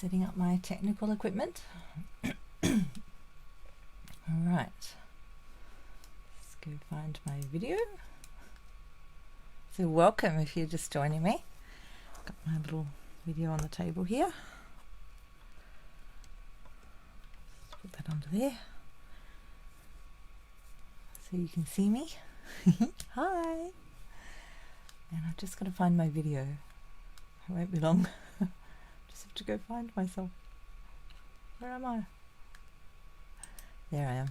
setting up my technical equipment. Alright, let's go find my video. So welcome if you're just joining me. Got my little video on the table here. Let's put that under there so you can see me. Hi! And I've just got to find my video. It won't be long. Just have to go find myself. Where am I? There I am.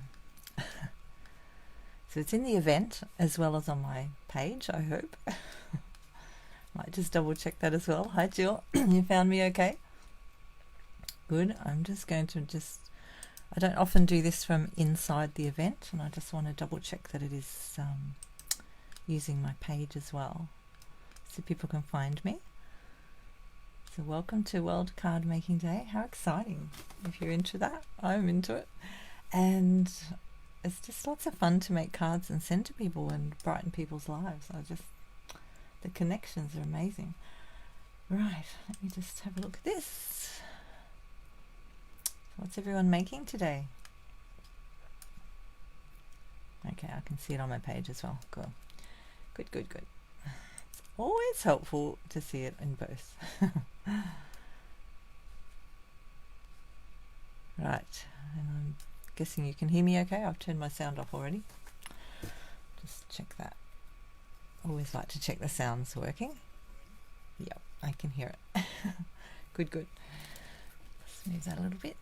So it's in the event as well as on my page, I hope. Might just double check that as well. Hi Jill, you found me okay? Good. I'm just going to I don't often do this from inside the event, and I just want to double check that it is using my page as well, so people can find me. So welcome to World Card Making Day. How exciting. If you're into that, I'm into it. And it's just lots of fun to make cards and send to people and brighten people's lives. The connections are amazing. Right, let me just have a look at this. What's everyone making today? Okay, I can see it on my page as well. Cool. Good, good, good. It's always helpful to see it in both. Right, and I'm guessing you can hear me okay. I've turned my sound off already. Just check that. Always like to check the sound's working. Yep, I can hear it. Good, good. Let's move that a little bit.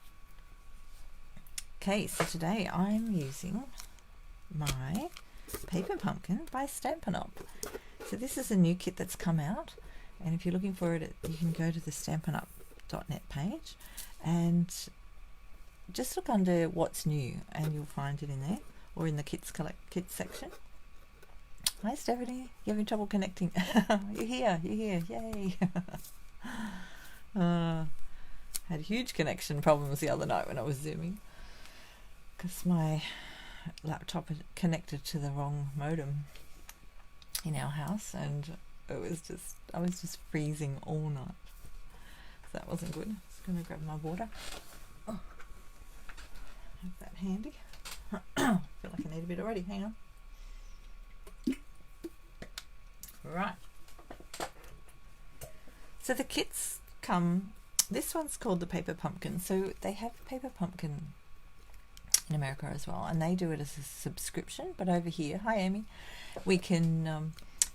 Okay, so today I'm using my Paper Pumpkin by Stampin Up. So this is a new kit that's come out, and if you're looking for it, you can go to the stampinup.net page and just look under what's new and you'll find it in there, or in the kits section. Hi Stephanie, you having trouble connecting? You're here, yay. Had huge connection problems the other night when I was zooming because my laptop had connected to the wrong modem in our house, and I was just freezing all night. So that wasn't good. Just going to grab my water. Oh, have that handy. I feel like I need a bit already. Hang on. Right. So the kits come. This one's called the Paper Pumpkin. So they have Paper Pumpkin in America as well, and they do it as a subscription. But over here, hi Amy, we can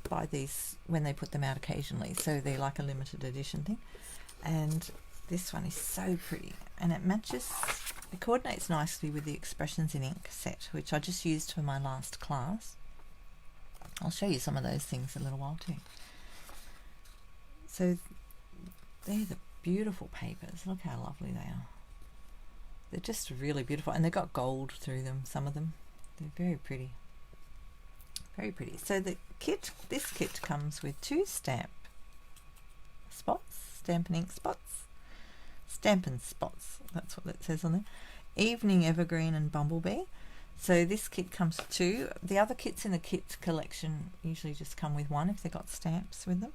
buy these when they put them out occasionally. So they're like a limited edition thing. And this one is so pretty, and it coordinates nicely with the Expressions in Ink set, which I just used for my last class. I'll show you some of those things in a little while too. So they're the beautiful papers. Look how lovely they are. They're just really beautiful, and they've got gold through them, some of them. They're very pretty. Very pretty. So this kit comes with 2 stamp spots, Stampin' Ink spots, Stampin' spots, that's what it says on there, Evening Evergreen and Bumblebee. So this kit comes with 2. The other kits in the kit collection usually just come with 1 if they've got stamps with them,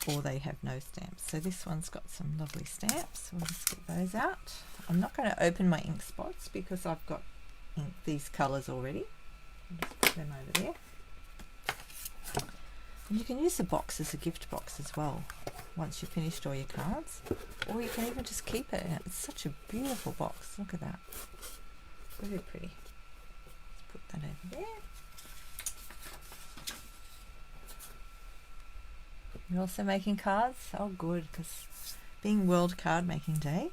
or they have no stamps. So this one's got some lovely stamps. We'll just get those out. I'm not going to open my ink spots because I've got these colours already. I'll just put them over there. And you can use the box as a gift box as well once you've finished all your cards, or you can even just keep it. It's such a beautiful box. Look at that. Very pretty. Let's put that over there. You're also making cards? Oh good, because being World Card Making Day,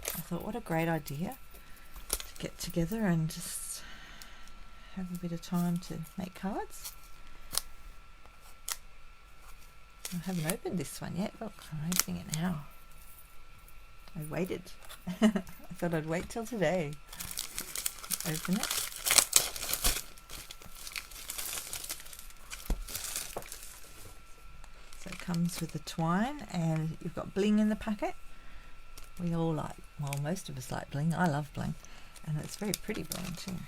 I thought what a great idea to get together and just have a bit of time to make cards. I haven't opened this one yet. Look, I'm opening it now. I waited. I thought I'd wait till today. Open it. So it comes with the twine, and you've got bling in the packet. We all like, well, most of us like bling. I love bling, and it's very pretty bling too.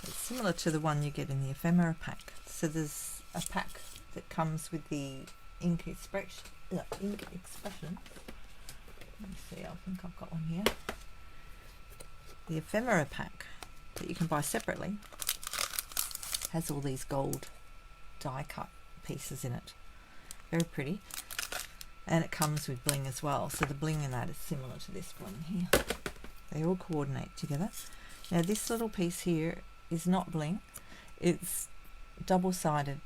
It's similar to the one you get in the ephemera pack. So there's a pack that comes with the ink expression. Let me see, I think I've got one here. The ephemera pack that you can buy separately has all these gold die cut pieces in it. Very pretty. And it comes with bling as well. So the bling in that is similar to this bling here. They all coordinate together. Now this little piece here is not bling. It's double-sided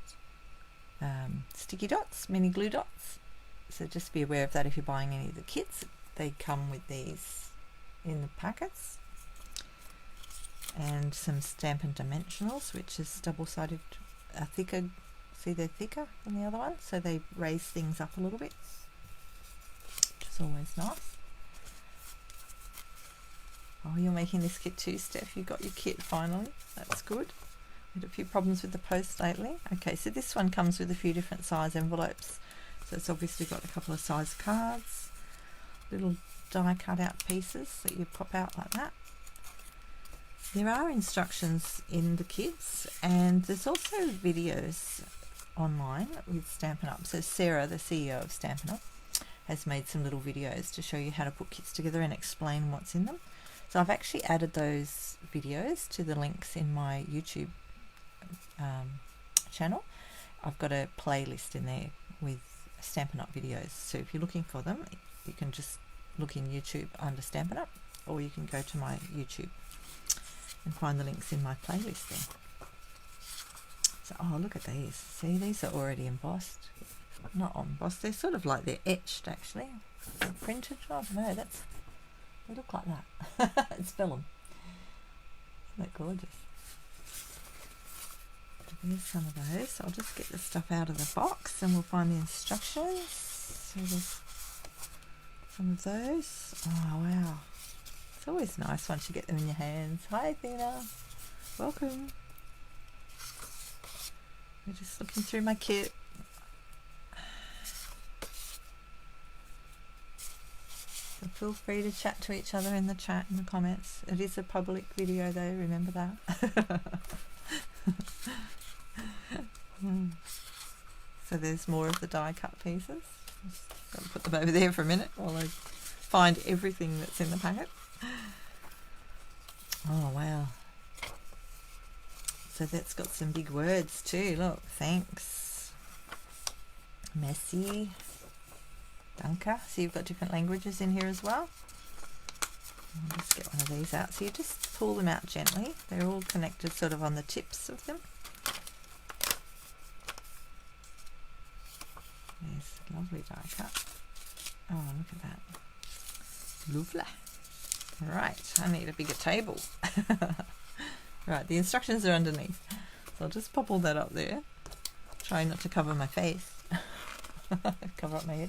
sticky dots, mini glue dots. So just be aware of that if you're buying any of the kits. They come with these in the packets. And some Stampin' Dimensionals, which is double-sided, thicker. See, they're thicker than the other one, so they raise things up a little bit, which is always nice. Oh, you're making this kit too, Steph. You got your kit finally. That's good. Had a few problems with the post lately. Okay, so this one comes with a few different size envelopes. So it's obviously got a couple of size cards, little die cut out pieces that you pop out like that. There are instructions in the kits, and there's also videos online with Stampin' Up. So Sarah, the CEO of Stampin' Up, has made some little videos to show you how to put kits together and explain what's in them. So I've actually added those videos to the links in my YouTube channel. I've got a playlist in there with Stampin' Up videos. So if you're looking for them, you can just look in YouTube under Stampin' Up, or you can go to my YouTube and find the links in my playlist there. So, oh, look at these. See, these are already embossed. Not embossed, they're sort of like they're etched actually. They're printed. Oh no, they look like that. It's vellum. Isn't that gorgeous? There's some of those. I'll just get the stuff out of the box and we'll find the instructions. So there's some of those. Oh wow. It's always nice once you get them in your hands. Hi Athena, welcome. We're just looking through my kit. So feel free to chat to each other in the chat, in the comments. It is a public video though, remember that. So there's more of the die cut pieces. Just got to put them over there for a minute while I find everything that's in the packet. Oh wow. So that's got some big words too. Look, thanks. Merci. Danke. So you've got different languages in here as well. I'll just get one of these out. So you just pull them out gently. They're all connected sort of on the tips of them. There's lovely die cut. Oh, look at that. Lovely. Right, I need a bigger table. Right, the instructions are underneath. So I'll just pop all that up there. Try not to cover my face. Cover up my head.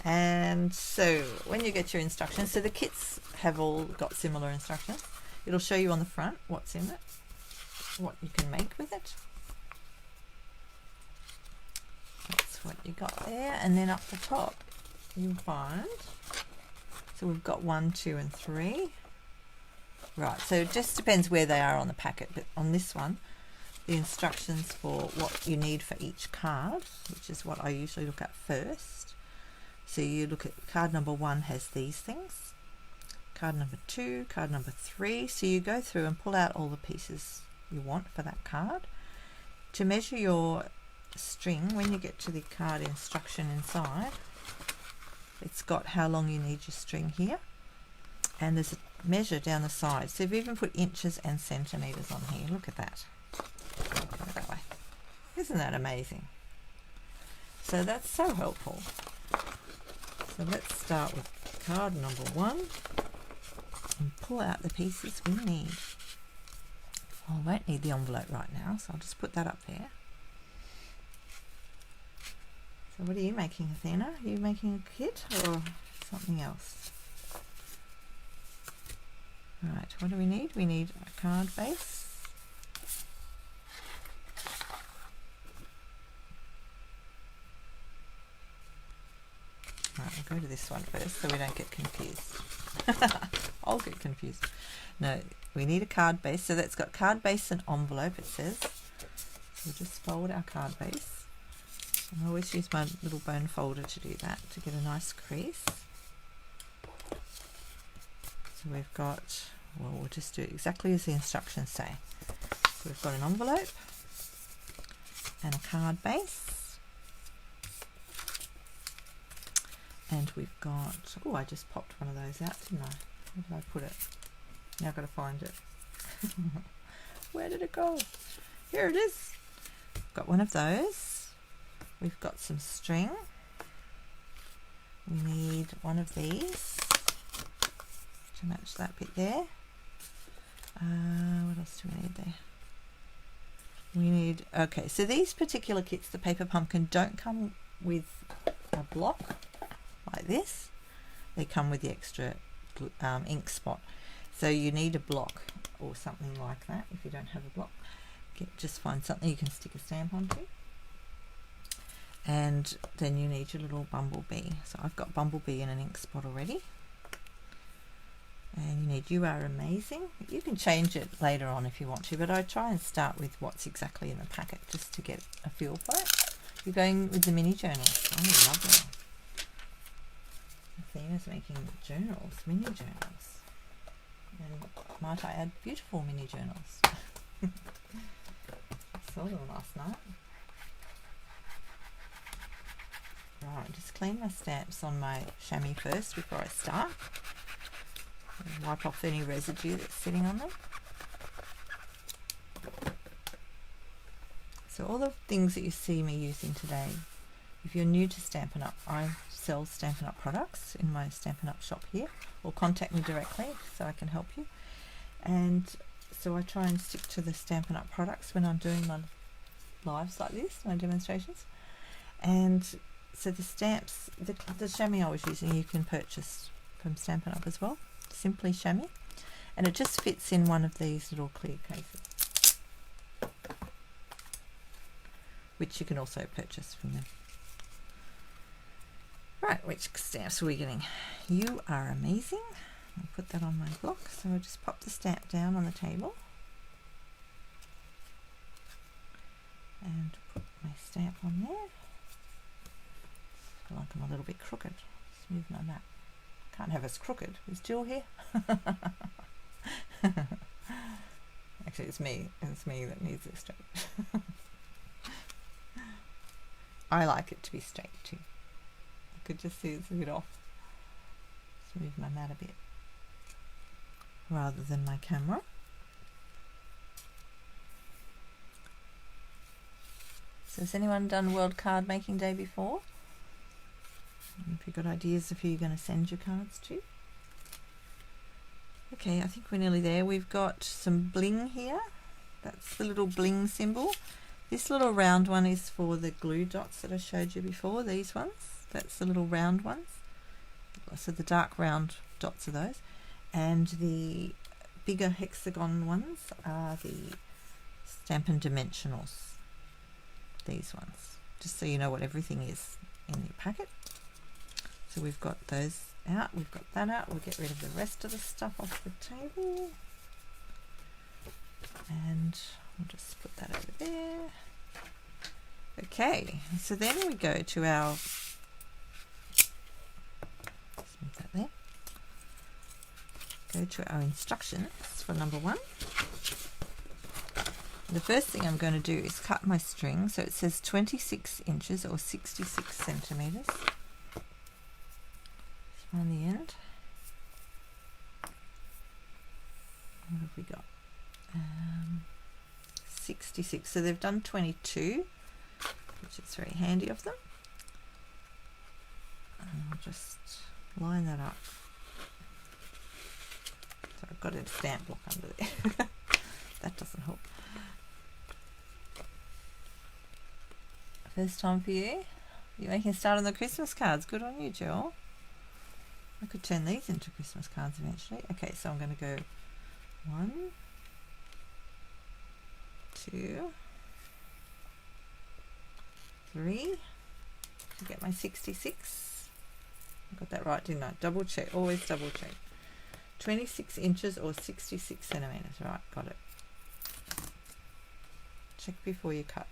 And so when you get your instructions, so the kits have all got similar instructions. It'll show you on the front what's in it, what you can make with it. That's what you got there. And then up the top you'll find, so we've got 1, 2 and 3. Right, so it just depends where they are on the packet, but on this one the instructions for what you need for each card, which is what I usually look at first. So you look at card number 1 has these things, card number 2, card number 3. So you go through and pull out all the pieces you want for that card. To measure your string, when you get to the card instruction inside, it's got how long you need your string here, and there's a measure down the side. So we've even put inches and centimeters on here. Look at that. Go that way. Isn't that amazing? So that's so helpful. So let's start with card number 1 and pull out the pieces we need. I won't need the envelope right now, so I'll just put that up there. So what are you making, Athena? Are you making a kit or something else? Right, what do we need? We need a card base. Right, we'll go to this one first so we don't get confused. I'll get confused. No, we need a card base. So that's got card base and envelope, it says. So we'll just fold our card base. I always use my little bone folder to do that, to get a nice crease. So we've got, well, we'll just do it exactly as the instructions say. So we've got an envelope and a card base, and we've got, oh, I just popped one of those out, didn't I? Where did I put it? Now I've got to find it. Where did it go? Here it is. Got one of those. We've got some string. We need one of these to match that bit there. What else do we need there? We need, okay, so these particular kits, the Paper Pumpkin, don't come with a block like this. They come with the extra ink spot. So you need a block or something like that. If you don't have a block, just find something you can stick a stamp onto. And then you need your little bumblebee. So I've got bumblebee in an ink spot already. And you need You Are Amazing. You can change it later on if you want to, but I try and start with what's exactly in the packet just to get a feel for it. You're going with the mini journals. Oh, lovely. Athena's making journals, mini journals. And might I add, beautiful mini journals. I saw them last night. Right, just clean my stamps on my chamois first before I start. Wipe off any residue that's sitting on them. So all the things that you see me using today, if you're new to Stampin' Up, I sell Stampin' Up products in my Stampin' Up shop here, or contact me directly so I can help you. And so I try and stick to the Stampin' Up products when I'm doing my lives like this, my demonstrations. And so the stamps, the chamois I was using, you can purchase from Stampin' Up as well. Simply chamois, and it just fits in one of these little clear cases, which you can also purchase from them. Right, which stamps are we getting? You Are Amazing. I'll put that on my block, so I'll just pop the stamp down on the table and put my stamp on there. I feel like I'm a little bit crooked. Smooth my mat. Can't have us crooked. Is Jill here? Actually, it's me. It's me that needs it straight. I like it to be straight too. I could just see it's a bit off. Just move my mat a bit rather than my camera. So has anyone done World Card Making Day before? If you've got ideas of who you're going to send your cards to. Okay, I think we're nearly there. We've got some bling here. That's the little bling symbol. This little round one is for the glue dots that I showed you before, these ones. That's the little round ones. So the dark round dots are those. And the bigger hexagon ones are the Stampin' Dimensionals. These ones. Just so you know what everything is in your packet. So we've got those out, we've got that out, we'll get rid of the rest of the stuff off the table. And we'll just put that over there. Okay, so then we go to our, just move that there. Go to our instructions for number 1. The first thing I'm going to do is cut my string. So it says 26 inches or 66 centimeters. On the end. What have we got? 66. So they've done 22, which is very handy of them. And I'll just line that up. So I've got a stamp block under there. That doesn't help. First time for you? You're making a start on the Christmas cards. Good on you, Jill. I could turn these into Christmas cards eventually. Okay, so I'm going to go 1, 2, 3 to get my 66. I got that right, didn't I? Double check, always double check. 26 inches or 66 centimeters. Right, got it. check before you cut.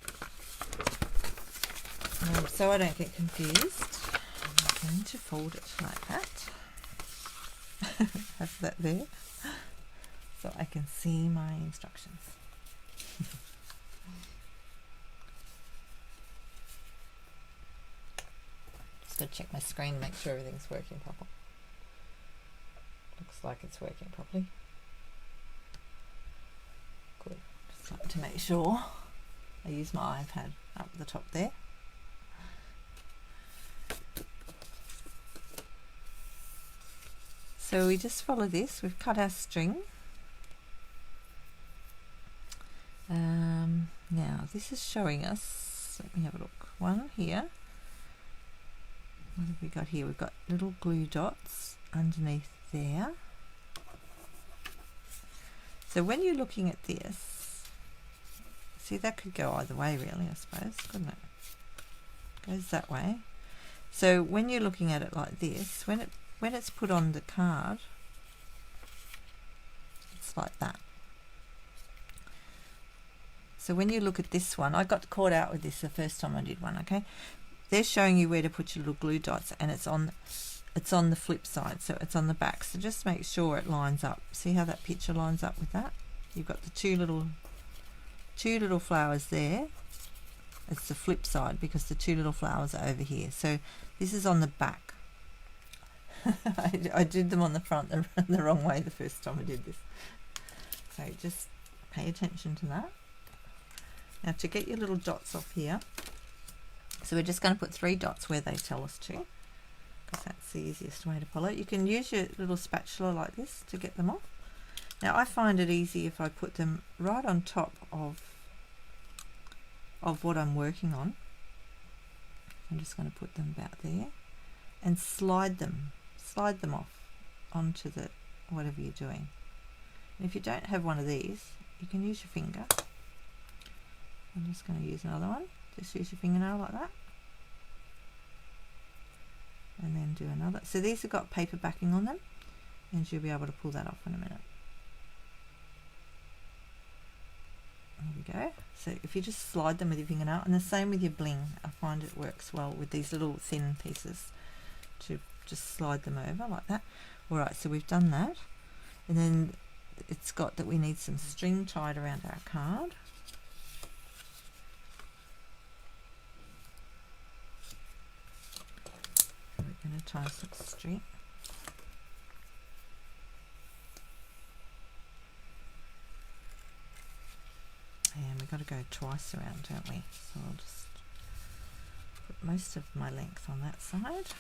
So I don't get confused, I'm going to fold it like that. Have that there, so I can see my instructions. Just gotta check my screen, make sure everything's working properly. Looks like it's working properly. Good. Just like to make sure I use my iPad up the top there. So we just follow this. We've cut our string. Now this is showing us, let me have a look, one here. What have we got here? We've got little glue dots underneath there. So when you're looking at this, see, that could go either way really, I suppose, couldn't it? Goes that way. So when you're looking at it like this, when it's put on the card, it's like that. So when you look at this one, I got caught out with this the first time I did one, okay? They're showing you where to put your little glue dots, and it's on the flip side, so it's on the back. So just make sure it lines up. See how that picture lines up with that? You've got the two little flowers there. It's the flip side because the two little flowers are over here. So this is on the back. I did them on the front the wrong way the first time I did this. So just pay attention to that. Now to get your little dots off here, so we're just going to put 3 dots where they tell us to, because that's the easiest way to pull it. You can use your little spatula like this to get them off. Now I find it easy if I put them right on top of what I'm working on. I'm just going to put them about there and slide them off onto the whatever you're doing. And if you don't have one of these, you can use your finger. I'm just going to use another one. Just use your fingernail like that. And then do another. So these have got paper backing on them, and you'll be able to pull that off in a minute. There we go. So if you just slide them with your fingernail, and the same with your bling, I find it works well with these little thin pieces to just slide them over like that. Alright, so we've done that, and then it's got that we need some string tied around our card. We're going to tie some string. And we've got to go twice around, don't we? So I'll just put most of my length on that side.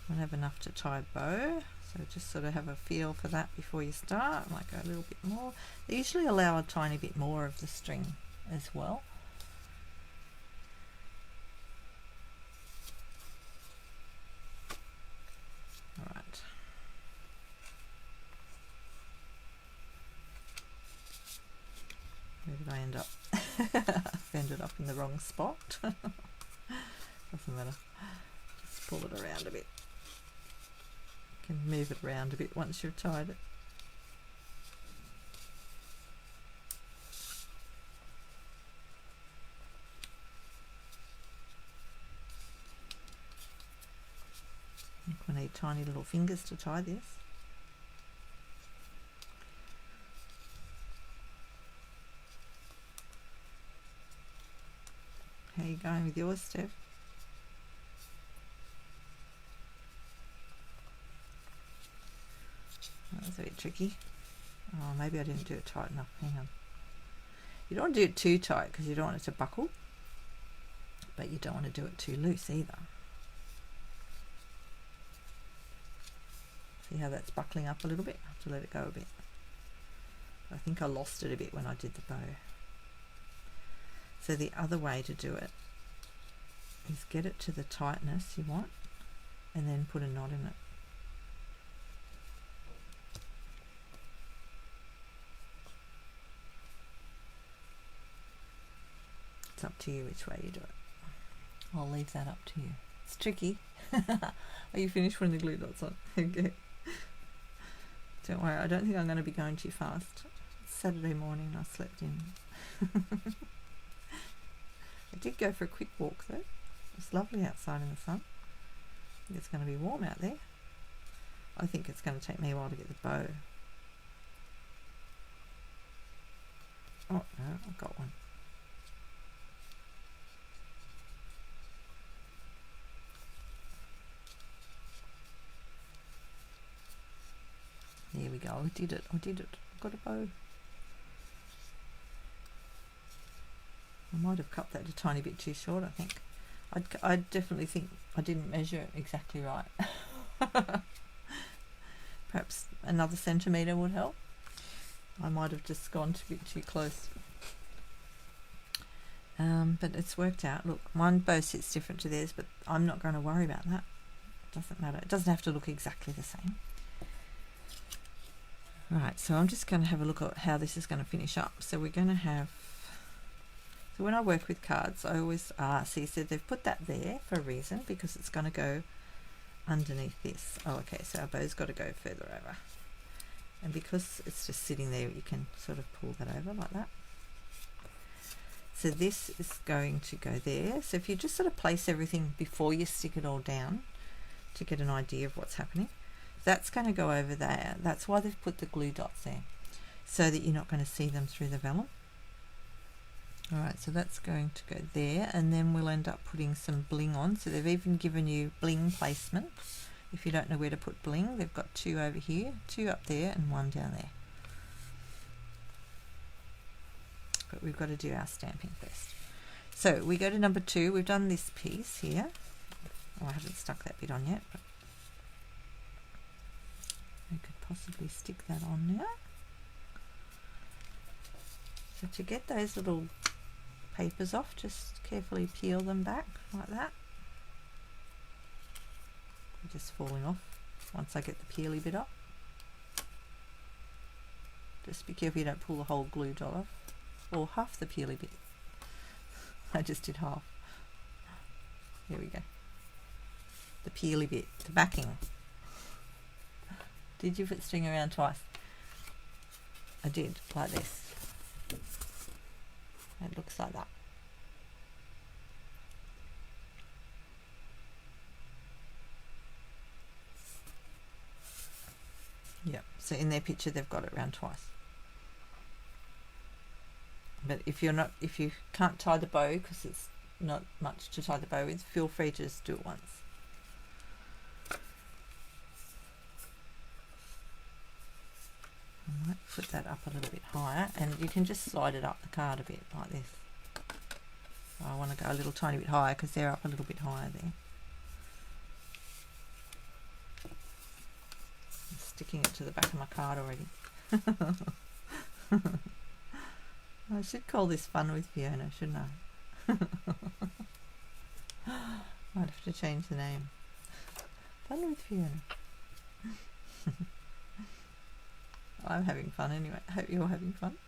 I don't have enough to tie a bow, so just sort of have a feel for that before you start. I might go a little bit more. They usually allow a tiny bit more of the string as well. Alright. Where did I end up? I've ended up in the wrong spot. Doesn't matter. Just pull it around a bit. You can move it around a bit once you've tied it. I think we need tiny little fingers to tie this. How are you going with yours, Steph? That was a bit tricky. Oh, maybe I didn't do it tight enough. Hang on. You don't want to do it too tight because you don't want it to buckle, but you don't want to do it too loose either. See how that's buckling up a little bit? I have to let it go a bit. I think I lost it a bit when I did the bow. So the other way to do it is get it to the tightness you want and then put a knot in it. It's up to you which way you do it. I'll leave that up to you. It's tricky. Are you finished putting the glue dots on? Okay. Don't worry, I don't think I'm going to be going too fast. It's Saturday morning and I slept in. I did go for a quick walk though. It's lovely outside in the sun. I think it's going to be warm out there. I think it's going to take me a while to get the bow. Oh no, I've got one. There we go. I did it. I've got a bow. I might have cut that a tiny bit too short, I think. I definitely think I didn't measure it exactly right. Perhaps another centimetre would help. I might have just gone a bit too close. But it's worked out. Look, one bow sits different to theirs, but I'm not going to worry about that. It doesn't matter. It doesn't have to look exactly the same. Right, so I'm just going to have a look at how this is going to finish up. So we're going to have... So when I work with cards, I always see, so they've put that there for a reason, because it's going to go underneath this. Oh, okay, so our bow's got to go further over. And because it's just sitting there, you can sort of pull that over like that. So this is going to go there. So if you just sort of place everything before you stick it all down to get an idea of what's happening, that's going to go over there. That's why they've put the glue dots there, so that you're not going to see them through the vellum. Alright, so that's going to go there, and then we'll end up putting some bling on. So they've even given you bling placement. If you don't know where to put bling, they've got 2 over here, 2 up there, and 1 down there. But we've got to do our stamping first. So we go to number 2. We've done this piece here. Oh, I haven't stuck that bit on yet, but we could possibly stick that on now. So to get those little papers off, just carefully peel them back like that. They're just falling off once I get the peely bit up. Just be careful you don't pull the whole glue dot off, or half the peely bit. I just did half. Here we go. The peely bit, the backing. Did you put string around twice? I did, like this. It looks like that. Yep, so in their picture they've got it round twice. But if you can't tie the bow, because it's not much to tie the bow with, feel free to just do it once. I might put that up a little bit higher, and you can just slide it up the card a bit like this. I want to go a little tiny bit higher because they're up a little bit higher there. I'm sticking it to the back of my card already. I should call this Fun with Fiona, shouldn't I? Might have to change the name. Fun with Fiona. I'm having fun anyway. I hope you're having fun.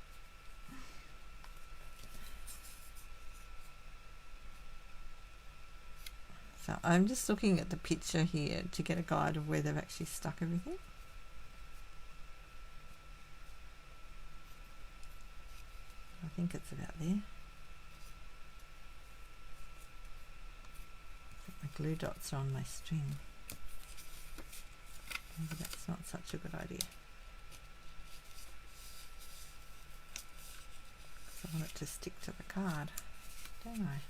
So I'm just looking at the picture here to get a guide of where they've actually stuck everything. I think it's about there. I think my glue dots are on my string. Maybe that's not such a good idea. I want it to stick to the card, don't I?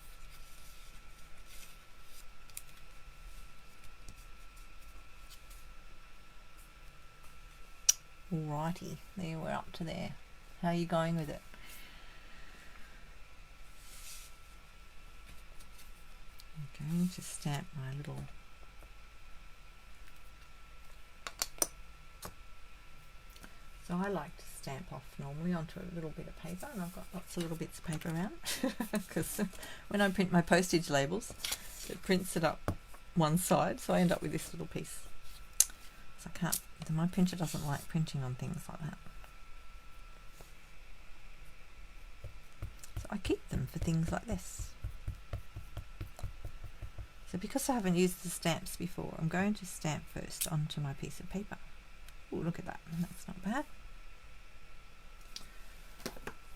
Alrighty, there, we're up to there. How are you going with it? I'm going to stamp my little So I like to stamp off normally onto a little bit of paper, and I've got lots of little bits of paper around because when I print my postage labels, it prints it up one side, so I end up with this little piece. So I can't, my printer doesn't like printing on things like that. So I keep them for things like this. So because I haven't used the stamps before, I'm going to stamp first onto my piece of paper. Oh, look at that. That's not bad.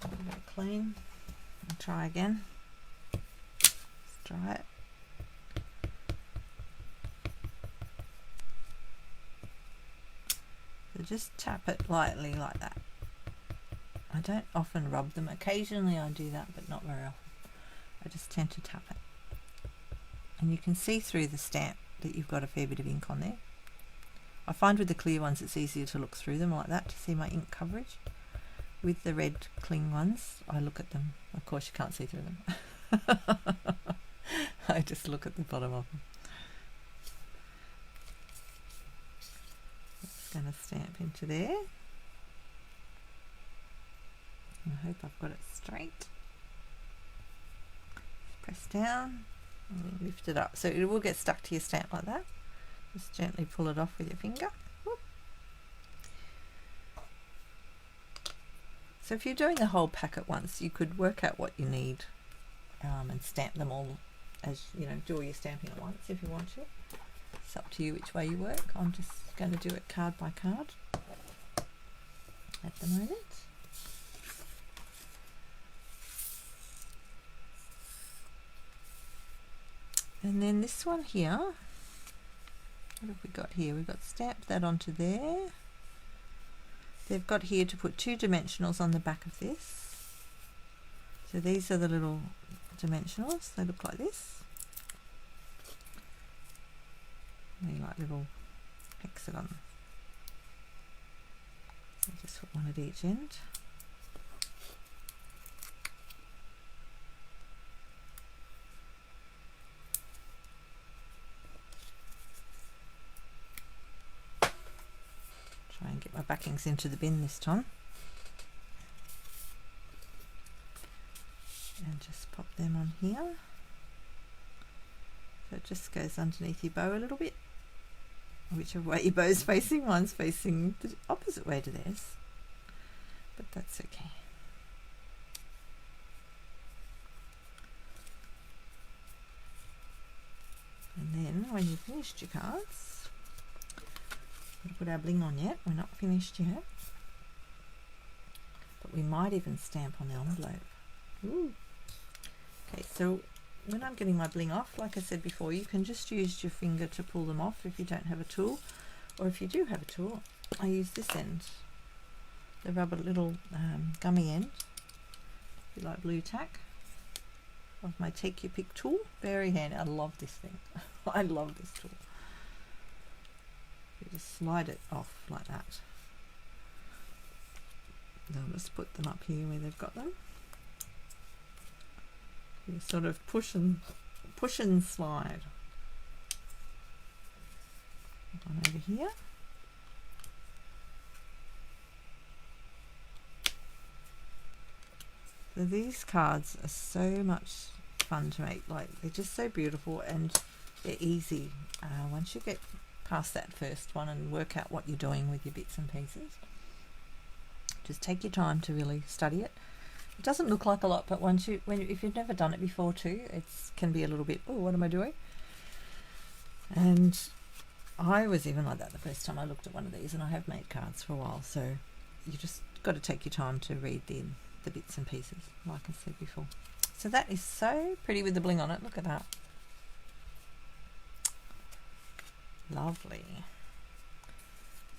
A little bit clean. And try again. Let's try it. So just tap it lightly like that. I don't often rub them. Occasionally I do that, but not very often. I just tend to tap it. And you can see through the stamp that you've got a fair bit of ink on there. I find with the clear ones it's easier to look through them like that to see my ink coverage. With the red cling ones, I look at them. Of course you can't see through them. I just look at the bottom of them. It's going to stamp into there. I hope I've got it straight. Press down and then lift it up. So it will get stuck to your stamp like that. Just gently pull it off with your finger. Whoop. So if you're doing the whole pack at once, you could work out what you need and stamp them all as, you know, do all your stamping at once if you want to. It's up to you which way you work. I'm just going to do it card by card at the moment. And then this one here, what have we got here? We've got stamped that onto there. They've got here to put 2 dimensionals on the back of this. So these are the little dimensionals. They look like this. They're like little hexagons. So just put one at each end. Try and get my backings into the bin this time. And just pop them on here. So it just goes underneath your bow a little bit. Whichever way your bow's facing, mine's facing the opposite way to theirs. But that's okay. And then when you've finished your cards, put our bling on yet, we're not finished yet, but we might even stamp on the envelope. Ooh. Okay, so when I'm getting my bling off, like I said before, you can just use your finger to pull them off if you don't have a tool, or if you do have a tool, I use this end, the rubber little gummy end, if you like blue tack, of my take your pick tool. Very handy. I love this thing. I love this tool. You just slide it off like that. Then I'll just put them up here where they've got them. You sort of push and slide. One over here. So these cards are so much fun to make. Like, they're just so beautiful and they're easy. Once you get past that first one and work out what you're doing with your bits and pieces, just take your time to really study it. It doesn't look like a lot, but if you've never done it before too, it can be a little bit, oh, what am I doing? And I was even like that the first time I looked at one of these, and I have made cards for a while, so you just got to take your time to read the bits and pieces, like I said before. So that is so pretty with the bling on it. Look at that. Lovely.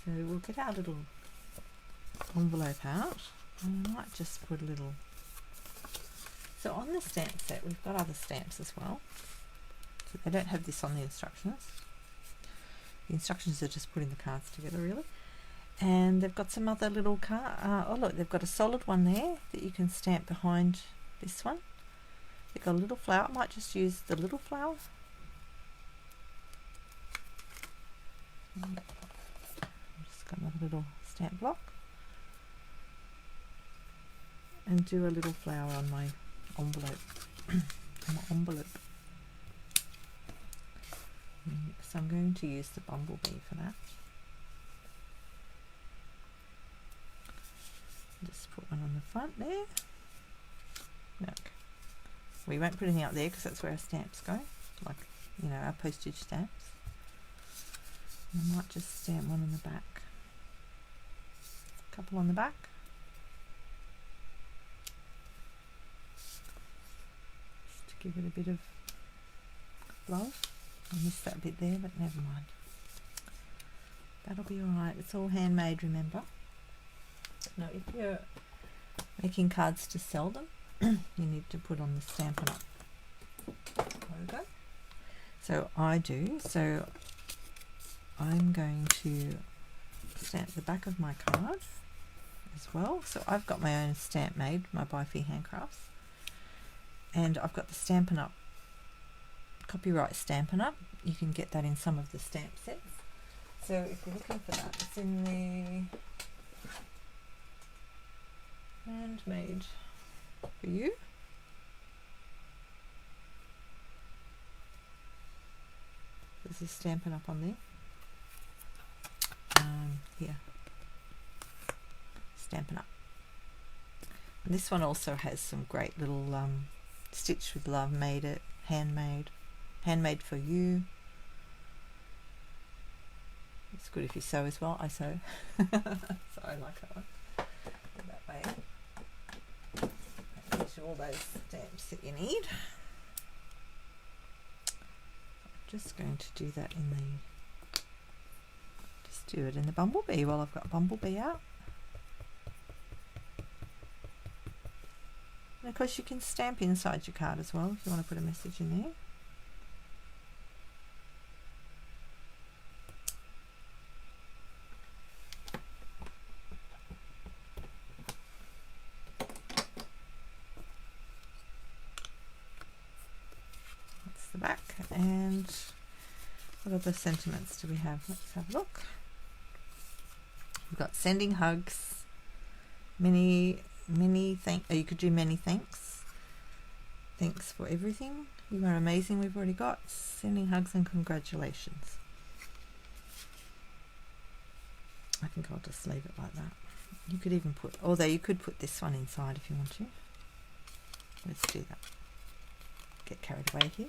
So we'll get our little envelope out. I might just put a little. So on the stamp set, we've got other stamps as well. So they don't have this on the instructions. The instructions are just putting the cards together, really. And they've got some other little oh look, they've got a solid one there that you can stamp behind this one. They've got a little flower. I might just use the little flower. Just got another little stamp block. And do a little flower on my envelope. So I'm going to use the bumblebee for that. Just put one on the front there. Look, we won't put anything up there because that's where our stamps go, like, you know, our postage stamps. And I might just stamp one on the back. A couple on the back. give it a bit of love. I missed that bit there, but never mind. That'll be alright. It's all handmade, remember. No, if you're making cards to sell them, you need to put on the Stampin' Up logo. So I do. So I'm going to stamp the back of my card as well. So I've got my own stamp made, my byfihandcrafts, and I've got the Stampin' Up copyright Stampin' Up. You can get that in some of the stamp sets. So if you're looking for that, it's in the handmade for you. There's a Stampin' Up on there. Here, Stampin' Up. And this one also has some great little Stitch with Love, made it, handmade for you. It's good if you sew as well. I sew, so I like that one. That way, that gives you all those stamps that you need. I'm just going to do that in the. Just do it in the Bumblebee while I've got Bumblebee out. And of course, you can stamp inside your card as well if you want to put a message in there. Back, and what other sentiments do we have? Let's have a look. We've got sending hugs, you could do many thanks. Thanks for everything. You are amazing. We've already got sending hugs and congratulations. I think I'll just leave it like that. You could even put, although you could put this one inside if you want to. Let's do that. Get carried away here.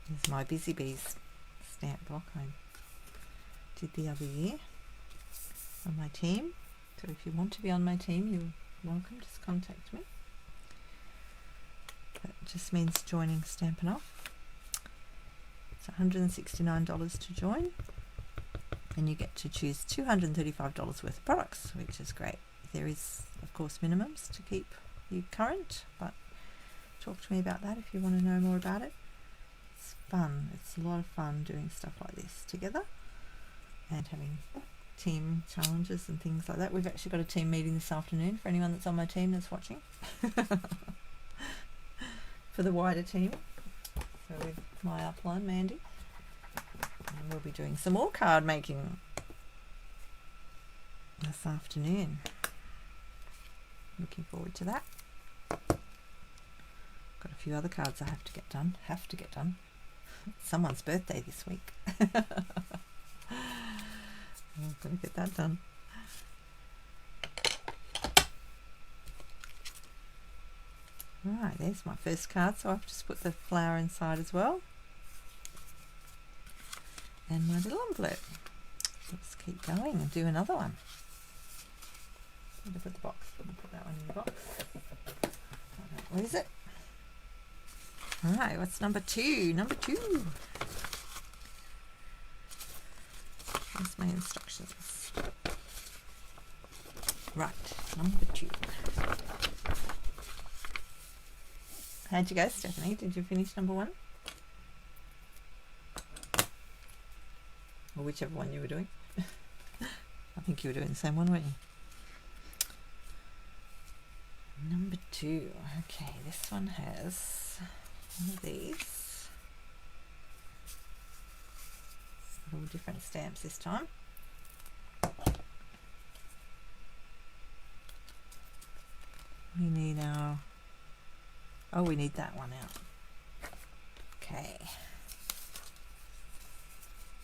Here's my Busy Bees stamp block I did the other year on my team. So if you want to be on my team, you're welcome. Just contact me. That just means joining Stampin' Up. It's $169 to join, and you get to choose $235 worth of products, which is great. There is, of course, minimums to keep you current, but talk to me about that if you want to know more about it. It's fun. It's a lot of fun doing stuff like this together and having team challenges and things like that. We've actually got a team meeting this afternoon for anyone that's on my team that's watching. For the wider team. So with my upline, Mandy. And we'll be doing some more card making this afternoon. Looking forward to that. Got a few other cards I have to get done. It's someone's birthday this week. I'm going to get that done. Right, there's my first card, so I've just put the flower inside as well. And my little envelope. Let's keep going and do another one. I'm going to put the box. I'm going to put that one in the box. Where is it? Alright, what's number 2? Number 2. Here's my instructions. Right, number 2. How'd you go, Stephanie? Did you finish number 1? Or whichever one you were doing. I think you were doing the same one, weren't you? Number 2. Okay, this one has one of these. All different stamps this time. We need our... Oh, we need that one out. Okay.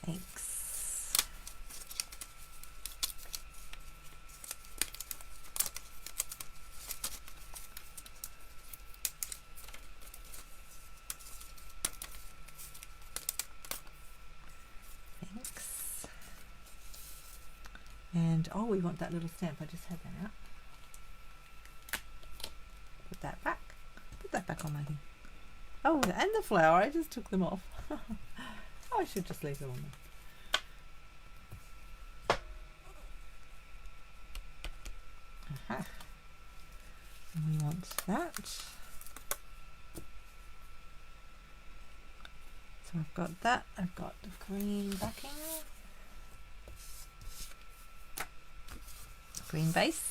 Thanks. And oh, we want that little stamp. I just had that out. Put that back. Put that back on my thing. Oh, and the flower. I just took them off. I should just leave them on there. Aha. And we want that. So I've got that. I've got the green backing. Green base.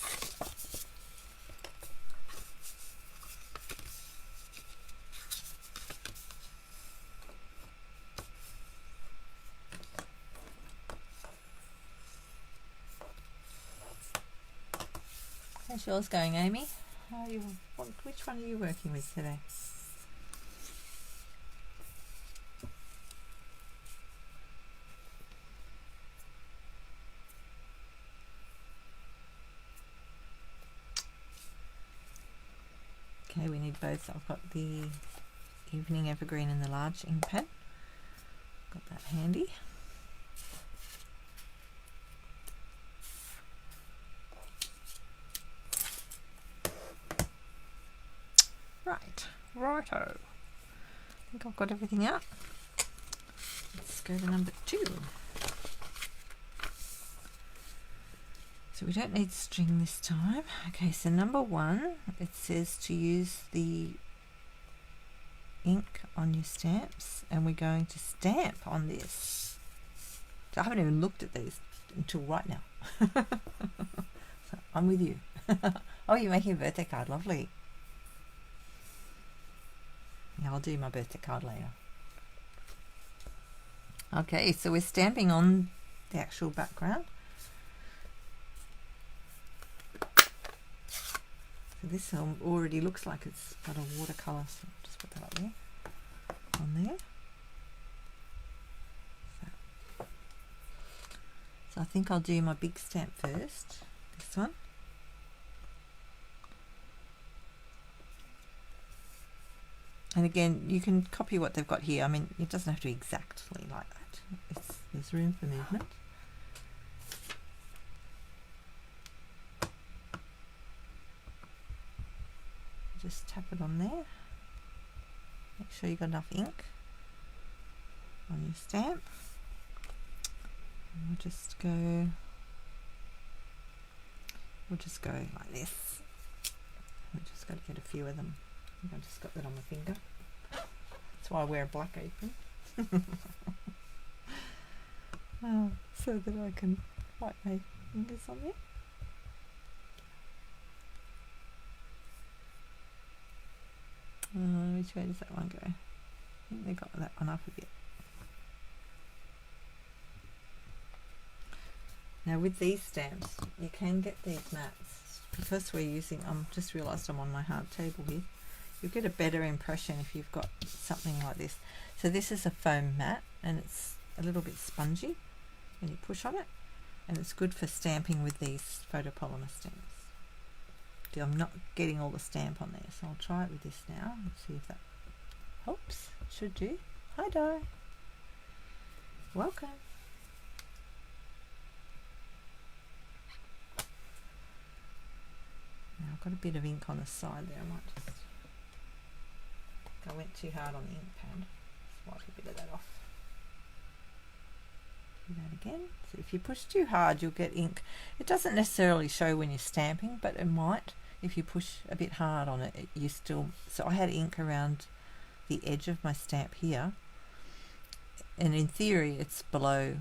How's yours going, Amy? How are you, which one are you working with today? Okay, we need both. I've got the Evening Evergreen and the large ink pad. Got that handy. Righto. I think I've got everything out. Let's go to number 2. So we don't need string this time. Okay, so number 1, it says to use the ink on your stamps, and we're going to stamp on this. So I haven't even looked at these until right now. So I'm with you. Oh, you're making a birthday card. Lovely. Yeah, I'll do my birthday card later. Okay, so we're stamping on the actual background. So this already looks like it's got a watercolour, so I'll just put that up there, on there. So I think I'll do my big stamp first, this one. And again, you can copy what they've got here. I mean, it doesn't have to be exactly like that. There's room for movement. Just tap it on there. Make sure you've got enough ink on your stamp. And we'll just go like this. We've just got to get a few of them. I think I just got that on my finger. That's why I wear a black apron. So that I can wipe my fingers on there. Which way does that one go? I think they got that one up a bit. Now with these stamps, you can get these mats. Because we're using, just realised I'm on my hard table here. You'll get a better impression if you've got something like this. So this is a foam mat, and it's a little bit spongy when you push on it, and it's good for stamping with these photopolymer stamps. I'm not getting all the stamp on there, so I'll try it with this now and see if that helps. Should do. Hi Di. Welcome. Now I've got a bit of ink on the side there. I might just, I went too hard on the ink pad. Wipe a bit of that off. Do that again. So if you push too hard, you'll get ink. It doesn't necessarily show when you're stamping, but it might. If you push a bit hard on it, you still... So I had ink around the edge of my stamp here, and in theory it's below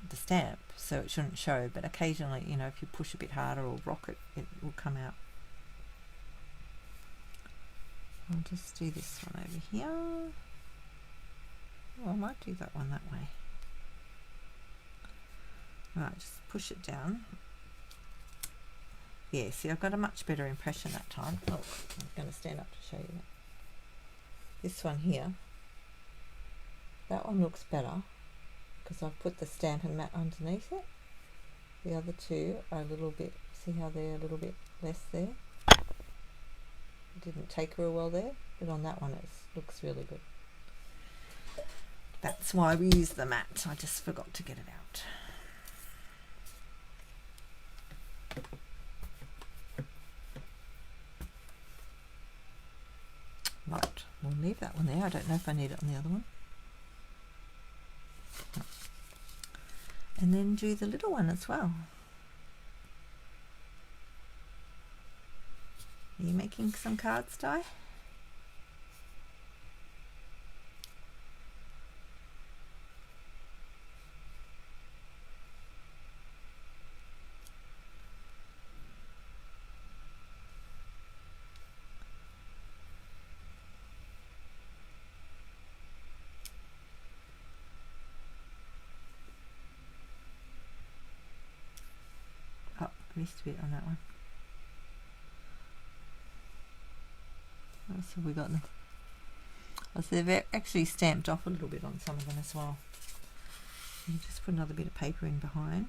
the stamp, so it shouldn't show, but occasionally, you know, if you push a bit harder or rock it, it will come out. I'll just do this one over here. Oh, I might do that one that way. Right, just push it down. Yeah, see, I've got a much better impression that time. Oh, I'm going to stand up to show you that. This one here, that one looks better because I've put the Stampin' mat underneath it. The other two are a little bit, see how they're a little bit less there? It didn't take real well there, but on that one it looks really good. That's why we use the mat. I just forgot to get it out. Right, we'll leave that one there. I don't know if I need it on the other one. And then do the little one as well. Are you making some cards, Di? Oh, missed a bit on that one. What else have we got? Oh, so they've actually stamped off a little bit on some of them as well. You just put another bit of paper in behind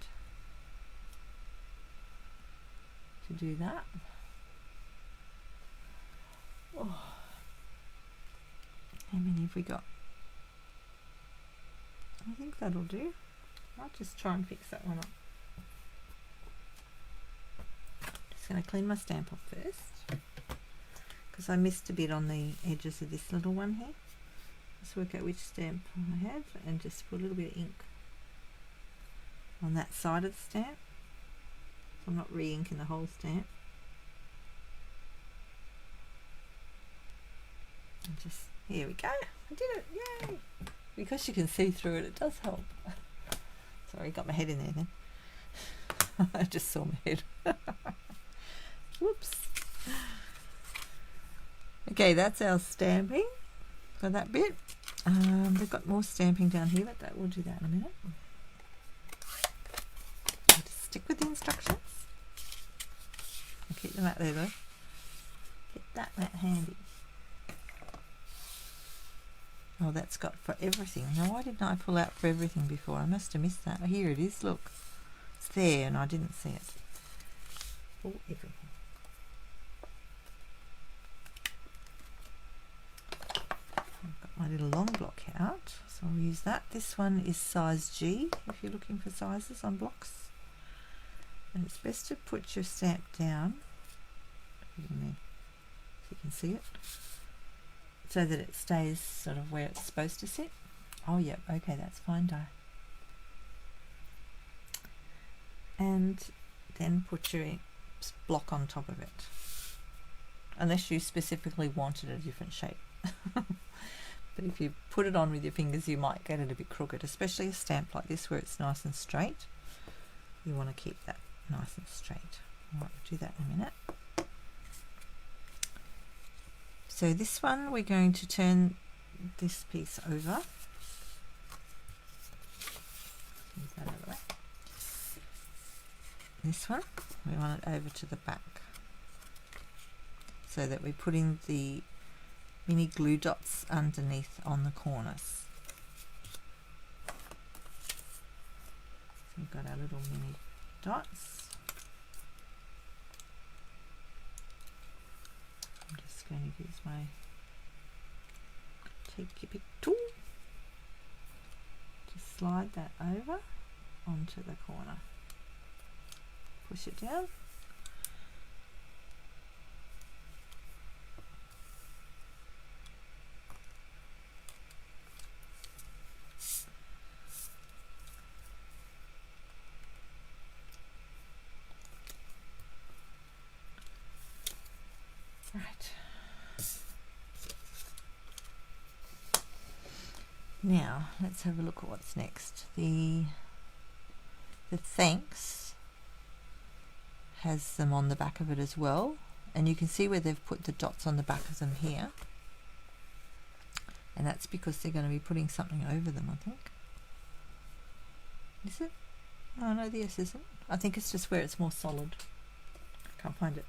to do that. Oh. How many have we got? I think that'll do. I'll just try and fix that one up. Just going to clean my stamp off first, because I missed a bit on the edges of this little one here. Let's work out which stamp I have and just put a little bit of ink on that side of the stamp, so I'm not re-inking the whole stamp. And just, here we go, I did it, yay! Because you can see through it, it does help. Sorry, got my head in there then. I just saw my head. Whoops. Okay, that's our stamping for that bit. We've got more stamping down here, but we'll do that in a minute. I'll just stick with the instructions. I'll keep them out there though. Get that handy. Oh, that's got for everything. Now, why didn't I pull out for everything before? I must have missed that. Oh, here it is, look. It's there and I didn't see it. For everything. I've got my little long block out, so I'll use that. This one is size G, if you're looking for sizes on blocks. And it's best to put your stamp down, if you can see it, so that it stays sort of where it's supposed to sit. Oh, yep, okay, that's fine, Di. And then put your block on top of it, unless you specifically wanted a different shape. But if you put it on with your fingers, you might get it a bit crooked, especially a stamp like this where it's nice and straight. You want to keep that nice and straight. All right, we'll do that in a minute. So this one, we're going to turn this piece over. Move that out of the way. This one, we want it over to the back, so that we're putting the mini glue dots underneath on the corners. So we've got our little mini dots. I'm just going to use my take your pick tool to slide that over onto the corner. Push it down. Right. Now let's have a look at what's next. The thanks has them on the back of it as well, and you can see where they've put the dots on the back of them here, and that's because they're going to be putting something over them, I think. Is it? Oh no, the S isn't. I think it's just where it's more solid. Can't find it.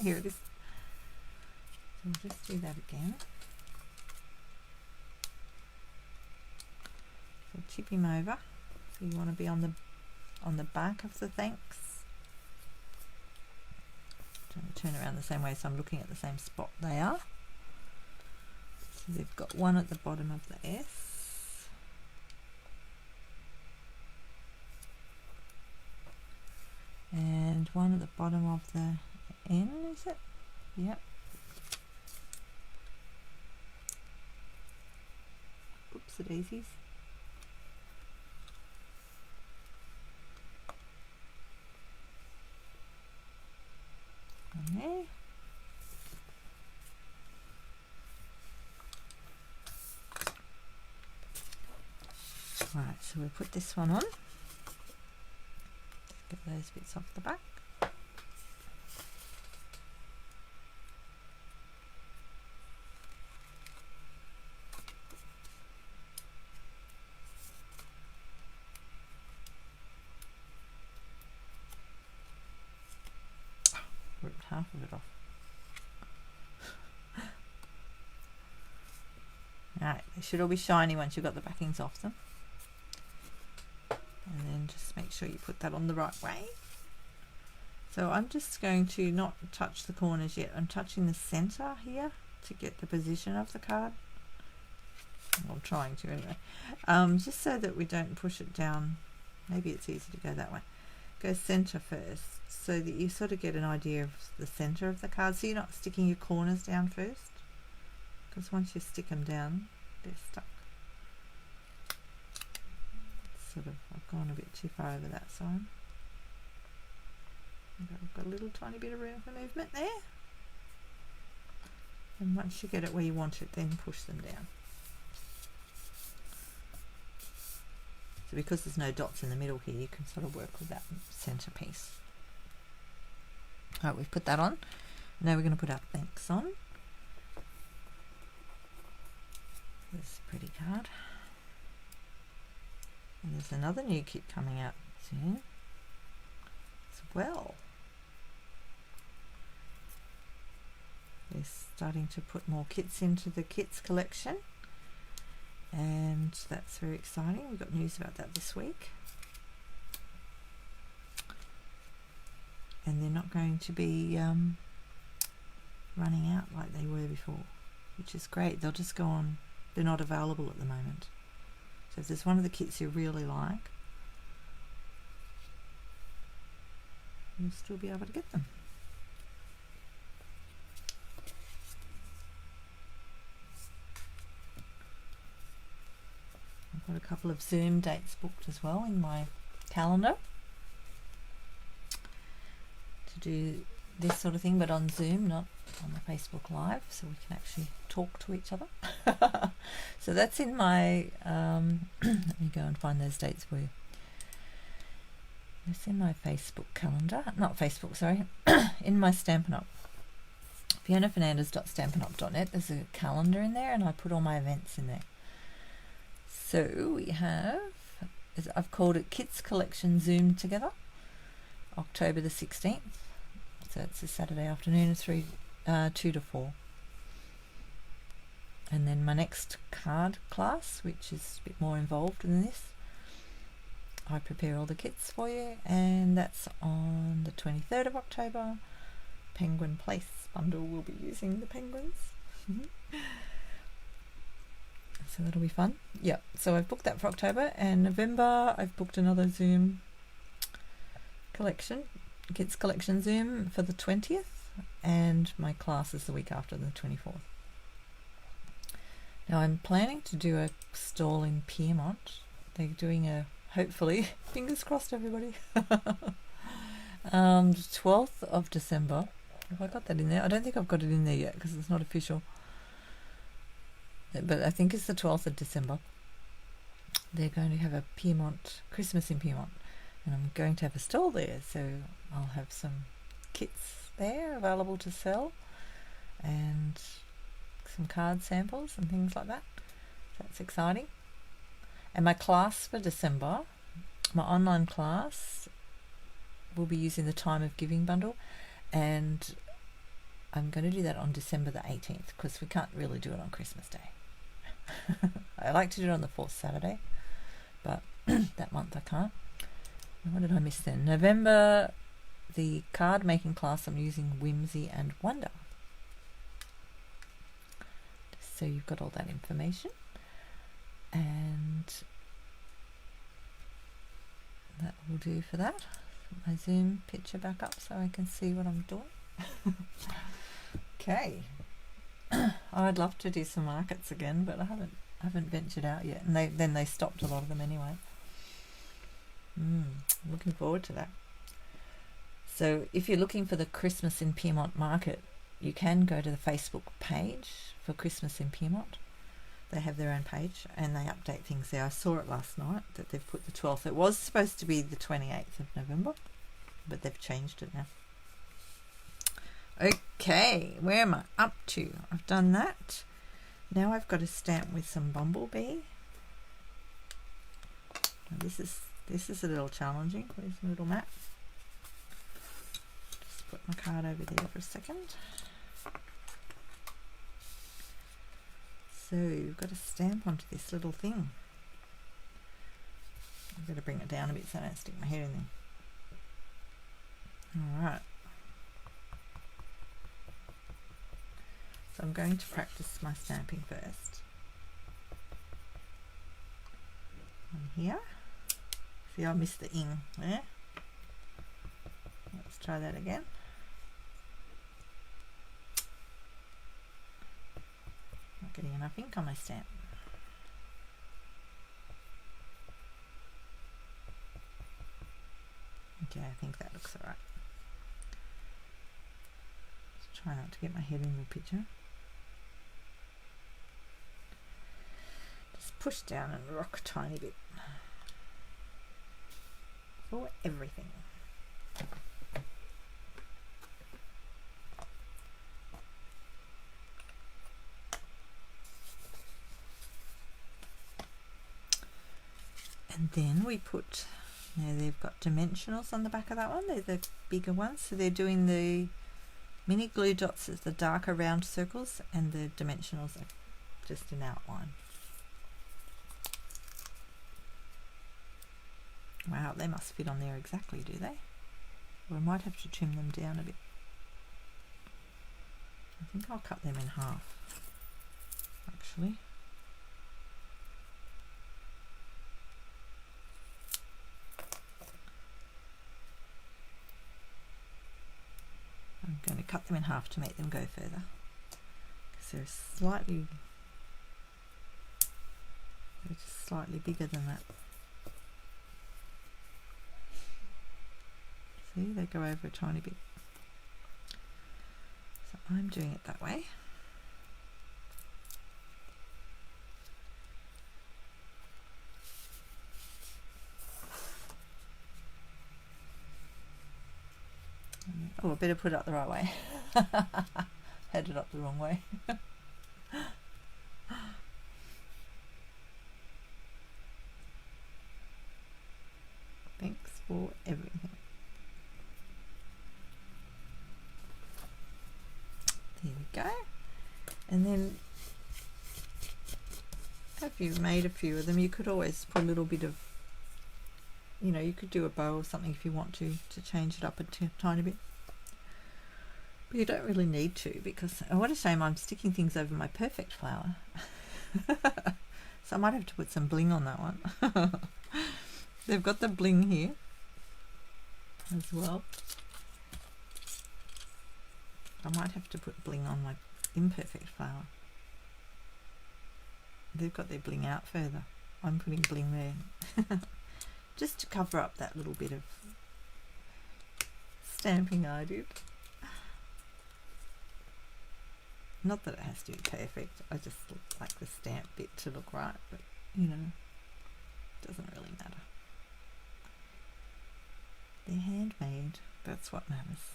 Here it is. So we'll just do that again. So tip him over. So you want to be on the back of the thanks. Turn around the same way, so I'm looking at the same spot they are. So they've got one at the bottom of the S, and one at the bottom of the N, is it? Yep. the daisies. And there. Right, so we'll put this one on. Get those bits off the back. Ripped half of it off. Alright, they should all be shiny once you've got the backings off them. And then just make sure you put that on the right way. So I'm just going to not touch the corners yet. I'm touching the center here to get the position of the card. I'm trying to anyway. Just so that we don't push it down. Maybe it's easy to go that way. Go center first so that you sort of get an idea of the center of the card, so you're not sticking your corners down first, because once you stick them down they're stuck. Sort of, I've gone a bit too far over that side. I've got a little tiny bit of room for movement there, and once you get it where you want it, then push them down. So because there's no dots in the middle here, you can sort of work with that center piece. Alright, we've put that on. Now we're going to put our thanks on. This pretty card. And there's another new kit coming out soon as well. They're starting to put more kits into the kits collection, and that's very exciting. We've got news about that this week. And they're not going to be running out like they were before, which is great. They'll just go on. They're not available at the moment. So if there's one of the kits you really like, you'll still be able to get them. I've got a couple of Zoom dates booked as well in my calendar to do this sort of thing, but on Zoom, not on the Facebook Live, so we can actually talk to each other. So that's in my let me go and find those dates for you. It's in my Facebook calendar, not Facebook, sorry, in my Stampin Up. FionaFernandez.stampinup.net. There's a calendar in there, and I put all my events in there. So we have, I've called it Kits Collection Zoom Together, October the 16th. So it's a Saturday afternoon, 2 to 4. And then my next card class, which is a bit more involved than this, I prepare all the kits for you, and that's on the 23rd of October. Penguin Place bundle will be using the penguins. So that'll be fun. Yeah, so I've booked that for October, and November I've booked another Zoom collection, Kids Collection Zoom for the 20th, and my class is the week after, the 24th. Now I'm planning to do a stall in Piedmont. They're doing a, hopefully, fingers crossed everybody, 12th of December. Have I got that in there? I don't think I've got it in there yet because it's not official. But I think it's the 12th of December. They're going to have a Piedmont, Christmas in Piedmont. And I'm going to have a stall there, so I'll have some kits there available to sell, and some card samples and things like that. So that's exciting. And my class for December, my online class, will be using the Time of Giving bundle, and I'm going to do that on December the 18th because we can't really do it on Christmas Day. I like to do it on the 4th Saturday, but that month I can't. What did I miss then? November, the card making class, I'm using Whimsy and Wonder. So you've got all that information, and that will do for that. Put my Zoom picture back up so I can see what I'm doing. Okay. I'd love to do some markets again, but I haven't haven't ventured out yet, and then they stopped a lot of them anyway. Looking forward to that. So if you're looking for the Christmas in Piedmont market, you can go to the Facebook page for Christmas in Piedmont. They have their own page and they update things there. I saw it last night that they've put the 12th. It was supposed to be the 28th of November, but they've changed it now. Okay, where am I up to? I've done that. Now I've got to stamp with some bumblebee. Now this is a little challenging. Where's the little mat? Just put my card over there for a second. So you've got to stamp onto this little thing. I've got to bring it down a bit so I don't stick my head in there. Alright. So I'm going to practice my stamping first. On here. See, I missed the ing there. Let's try that again. Not getting enough ink on my stamp. Okay, I think that looks alright. Just try not to get my head in the picture. Just push down and rock a tiny bit. For everything. And then we put, now they've got dimensionals on the back of that one. They're the bigger ones. So they're doing the mini glue dots as the darker round circles, and the dimensionals are just in outline. Wow, they must fit on there exactly, do they? Or I might have to trim them down a bit. I think I'll cut them in half, actually. I'm going to cut them in half to make them go further, because they're just slightly bigger than that. See, they go over a tiny bit. So I'm doing it that way. Oh, I better put it up the right way. Had it up the wrong way. Thanks for everything. There we go. And then if you've made a few of them, you could always put a little bit of, you know, you could do a bow or something if you want to change it up a tiny bit. But you don't really need to, because, oh, what a shame, I'm sticking things over my perfect flower. So I might have to put some bling on that one. They've got the bling here as well. I might have to put bling on my imperfect flower. They've got their bling out further. I'm putting bling there. Just to cover up that little bit of stamping I did. Not that it has to be perfect, I just like the stamp bit to look right, but you know, it doesn't really matter. They're handmade, that's what matters.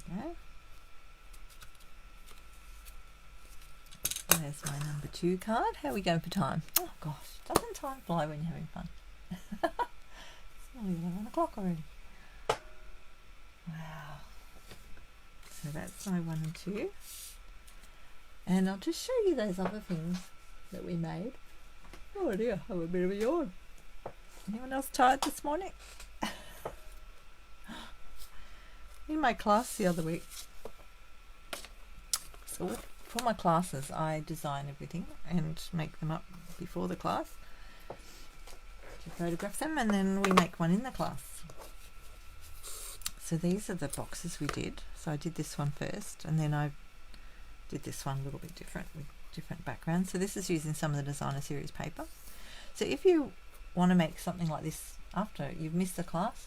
There we go. There's my number 2 card. How are we going for time? Oh gosh, doesn't time fly when you're having fun? It's nearly 11 o'clock already. Wow. So that's my 1 and 2. And I'll just show you those other things that we made. Oh dear, I have a bit of a yawn. Anyone else tired this morning? In my class the other week. So for my classes, I design everything and make them up before the class. To photograph them, and then we make one in the class. So these are the boxes we did. So I did this one first, and then I did this one a little bit different with different backgrounds. So this is using some of the designer series paper. So if you want to make something like this after you've missed the class,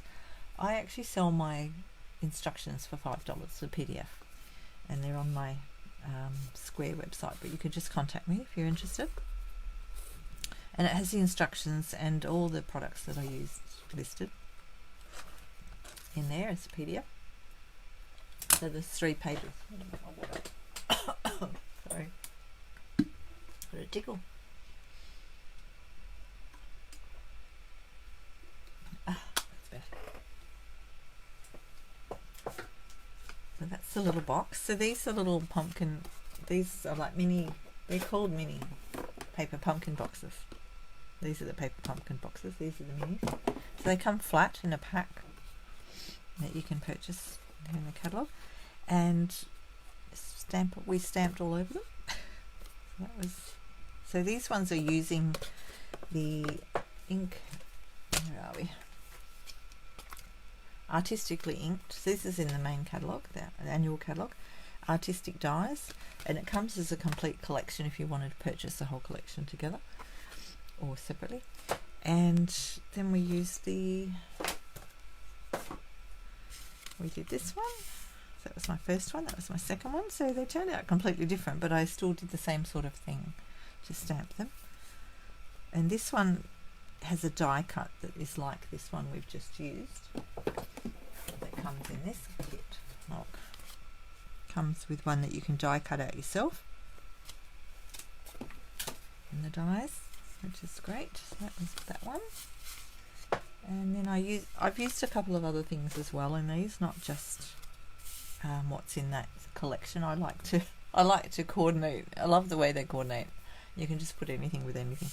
I actually sell my instructions for $5, the PDF, and they're on my Square website, but you could just contact me if you're interested. And it has the instructions and all the products that I used listed in there as a PDF. So there's 3 pages. Sorry, got a tickle. That's better. So that's the little box. So these are little pumpkin. These are like mini. They're called mini paper pumpkin boxes. These are the paper pumpkin boxes. These are the minis. So they come flat in a pack that you can purchase in the catalogue, and we stamped all over them. So these ones are using the ink. Where are we? Artistically inked. So this is in the main catalogue, the annual catalogue. Artistic dies, and it comes as a complete collection if you wanted to purchase the whole collection together or separately. And then we used we did this one. So that was my first one, that was my second one. So they turned out completely different, but I still did the same sort of thing to stamp them. And this one has a die cut that is like this one we've just used. That comes in this kit. Look. Comes with one that you can die cut out yourself. And the dies, which is great. So that was that one. And then I've used a couple of other things as well in these, not just what's in that collection. I like to coordinate. I love the way they coordinate. You can just put anything with anything.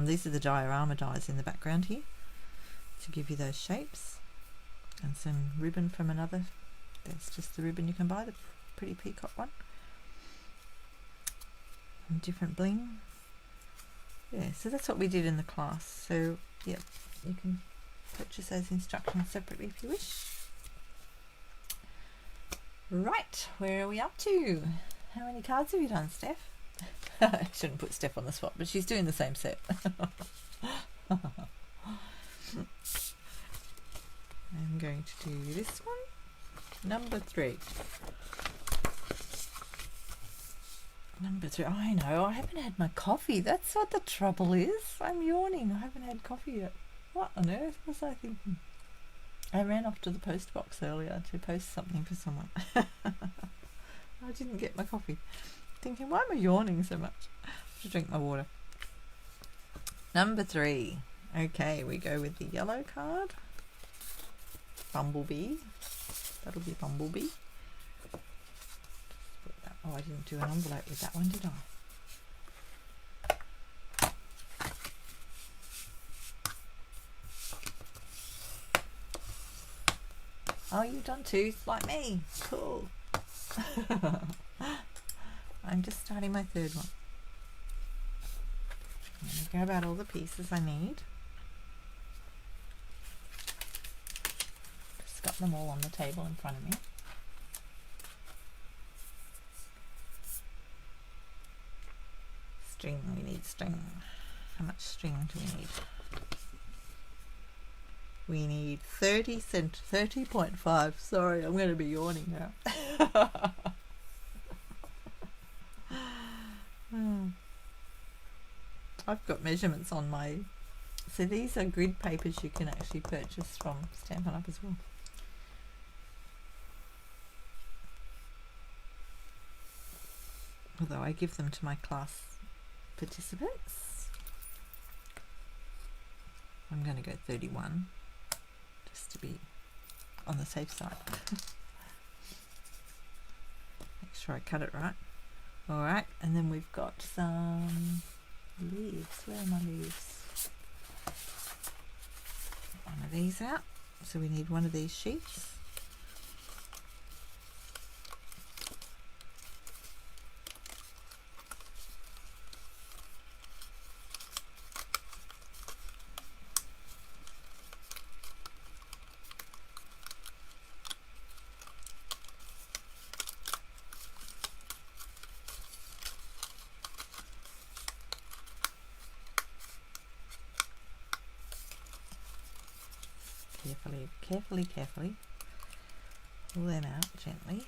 These are the diorama dies in the background here to give you those shapes, and some ribbon from another. That's just the ribbon you can buy, the pretty peacock one. And different bling. Yeah, so that's what we did in the class. So yeah, you can purchase those instructions separately if you wish. Right, where are we up to? How many cards have you done, Steph? I shouldn't put Steph on the spot, but she's doing the same set. I'm going to do this one. Number 3. Number 3. I know, I haven't had my coffee. That's what the trouble is. I'm yawning. I haven't had coffee yet. What on earth was I thinking? I ran off to the post box earlier to post something for someone. I didn't get my coffee. Thinking, why am I yawning so much? I have to drink my water. Number 3. Okay, we go with the yellow card. Bumblebee. That'll be Bumblebee. Oh, I didn't do an envelope with that one, did I? Oh, you've done 2 like me. Cool. I'm just starting my 3rd one. I'm going to grab out all the pieces I need. Just got them all on the table in front of me. String, we need string. How much string do we need? We need 30.5. Sorry, I'm going to be yawning now. I've got measurements on my... So these are grid papers you can actually purchase from Stampin' Up as well. Although I give them to my class participants. I'm going to go 31 just to be on the safe side. Make sure I cut it right. Alright, and then we've got some leaves. Where are my leaves? Get one of these out. So we need one of these sheets. carefully, carefully. Pull them out gently.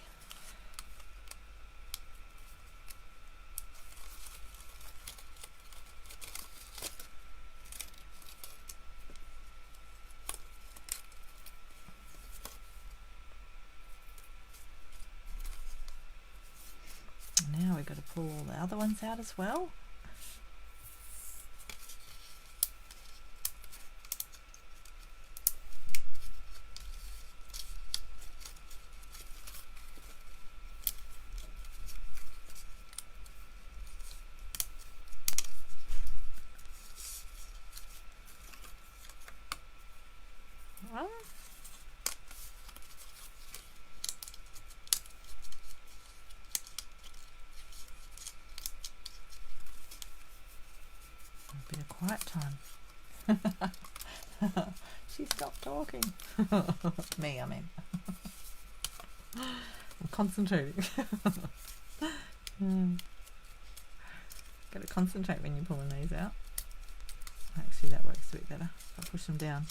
Now we've got to pull all the other ones out as well. A bit of quiet time. She stopped talking. Me, I mean. I'm concentrating. Got to concentrate when you're pulling these out. Actually, that works a bit better. I'll push them down.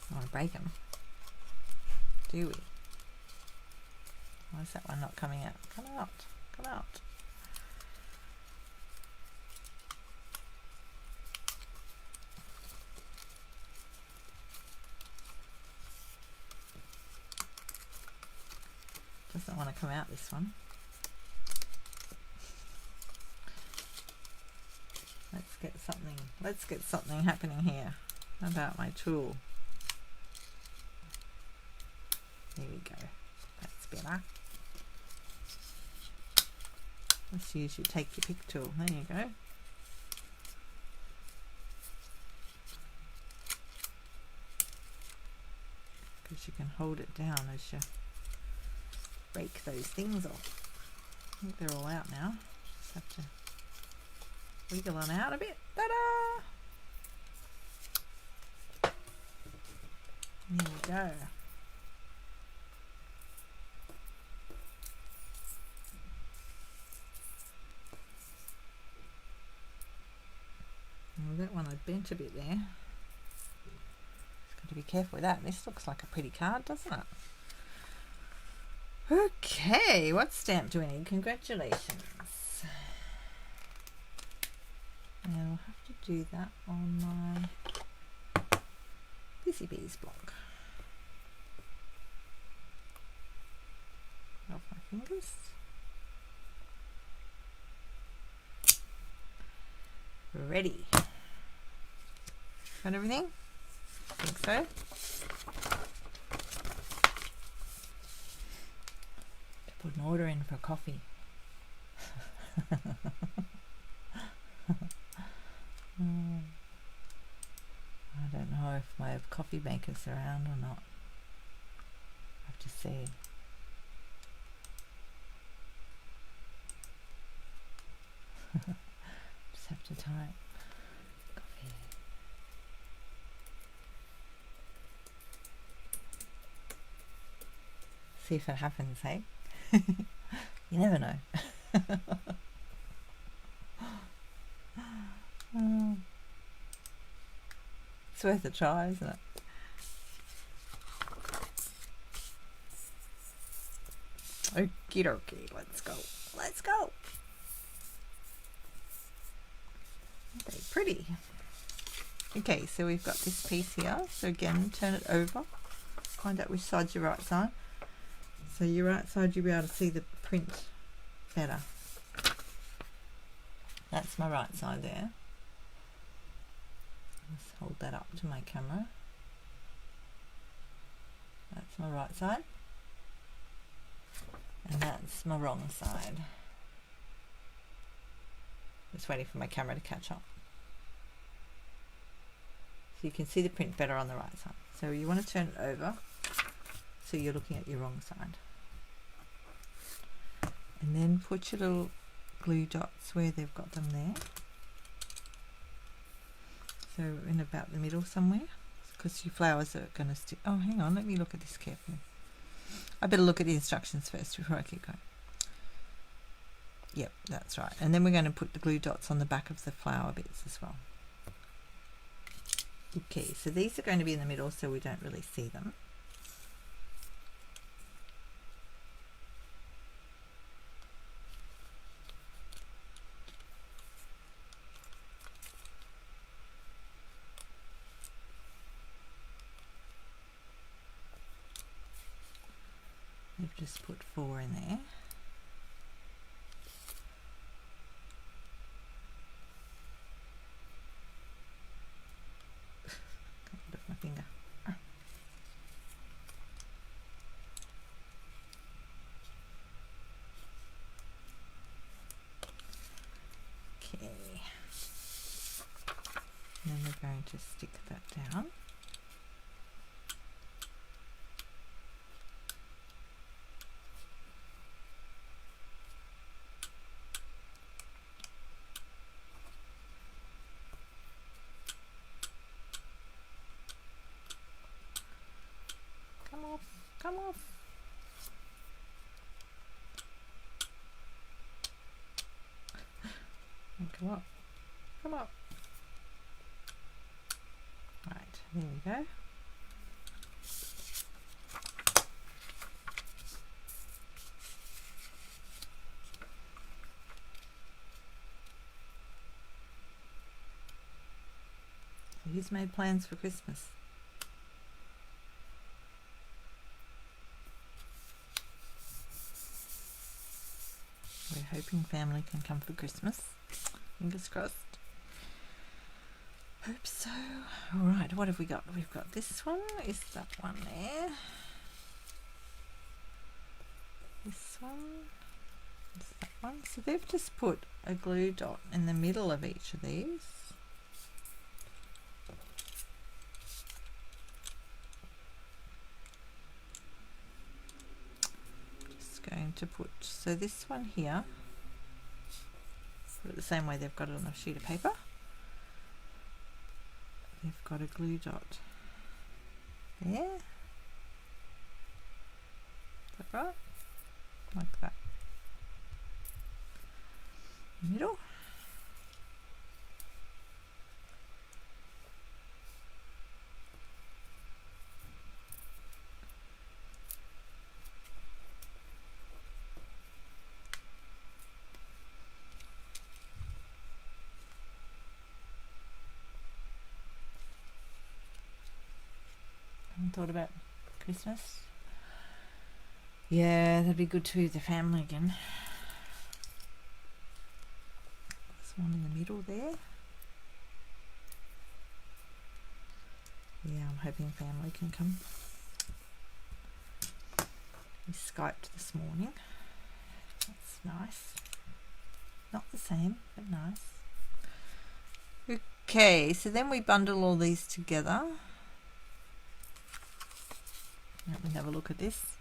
I want to break them. Do we? Why is that one not coming out? Come out. Come out. Doesn't want to come out, this one. Let's get something happening here. How about my tool? There we go. That's better. Let's use your take your pick tool. There you go. Because you can hold it down as you break those things off. I think they're all out now. Just have to wiggle them out a bit. Ta-da! There we go. Well, that one I bent a bit there. Just got to be careful with that. This looks like a pretty card, doesn't it? Okay, what stamp do we need? Congratulations. Now I'll have to do that on my Busy Bees block. Off my fingers. Ready. Got everything? I think so. Put an order in for coffee. I don't know if my coffee maker's around or not. I have to see. Just have to type coffee. See if it happens, hey? You never know. It's worth a try, isn't it? Okie dokie, let's go. Let's go. Okay, pretty. Okay, so we've got this piece here. So again, turn it over. Find out which side's your right side. So your right side, you'll be able to see the print better. That's my right side there. Let's hold that up to my camera. That's my right side. And that's my wrong side. Just waiting for my camera to catch up. So you can see the print better on the right side. So you want to turn it over so you're looking at your wrong side. And then put your little glue dots where they've got them there. So in about the middle somewhere, because your flowers are going to stick. Oh, hang on, let me look at this carefully. I better look at the instructions first before I keep going. Yep, that's right. And then we're going to put the glue dots on the back of the flower bits as well. Okay, so these are going to be in the middle so we don't really see them. We've just put 4 in there. Can't lift my finger. Okay. And then we're going to stick that down. Come off, come off. And come up, come up. Right, there we go. So he's made plans for Christmas. We're hoping family can come for Christmas. Fingers crossed. Hope so. Alright, what have we got? We've got this one. Is that one there? This one. Is that one? So they've just put a glue dot in the middle of each of these. Going to put, so this one here, put it the same way they've got it on a sheet of paper. They've got a glue dot there. Is that right? Like that. Middle. Thought about Christmas. Yeah, that'd be good to be with the family again. There's one in the middle there. Yeah, I'm hoping family can come. We Skyped this morning. That's nice. Not the same, but nice. Okay, so then we bundle all these together. Let me have a look at this.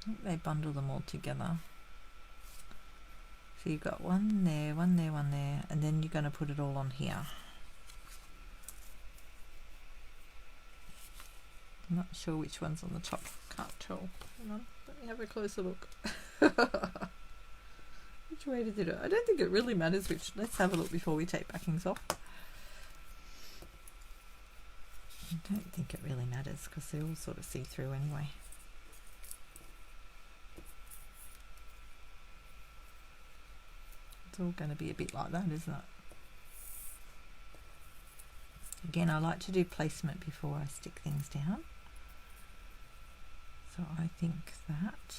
I think they bundle them all together. So you've got one there, one there, one there, and then you're going to put it all on here. I'm not sure which one's on the top. Can't tell. Hang on, let me have a closer look. Which way to do it? I don't think it really matters which. Let's have a look before we take backings off. I don't think it really matters because they're all sort of see-through anyway. It's all going to be a bit like that, isn't it? Again, I like to do placement before I stick things down. So I think that,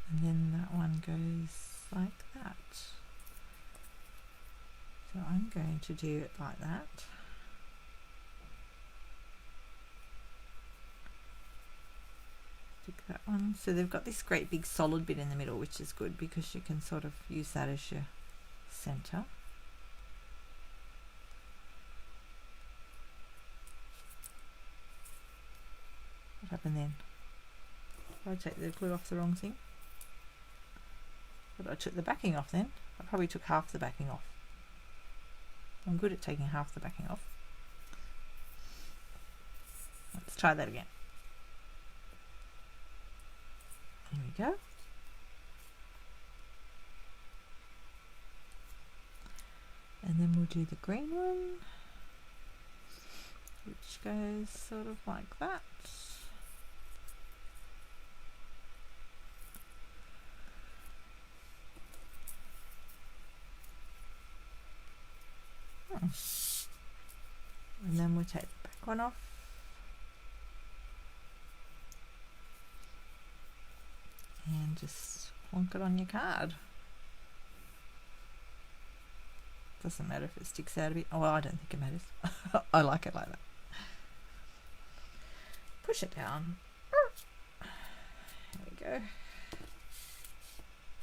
and then that one goes like that. So I'm going to do it like that. Stick that one. So they've got this great big solid bit in the middle, which is good because you can sort of use that as your center. What happened then? Did I take the glue off the wrong thing? But I took the backing off then. I probably took half the backing off. I'm good at taking half the backing off. Let's try that again. There we go. And then we'll do the green one, which goes sort of like that. And then we'll take the back one off. And just plonk it on your card. Doesn't matter if it sticks out a bit. Oh, well, I don't think it matters. I like it like that. Push it down. There we go.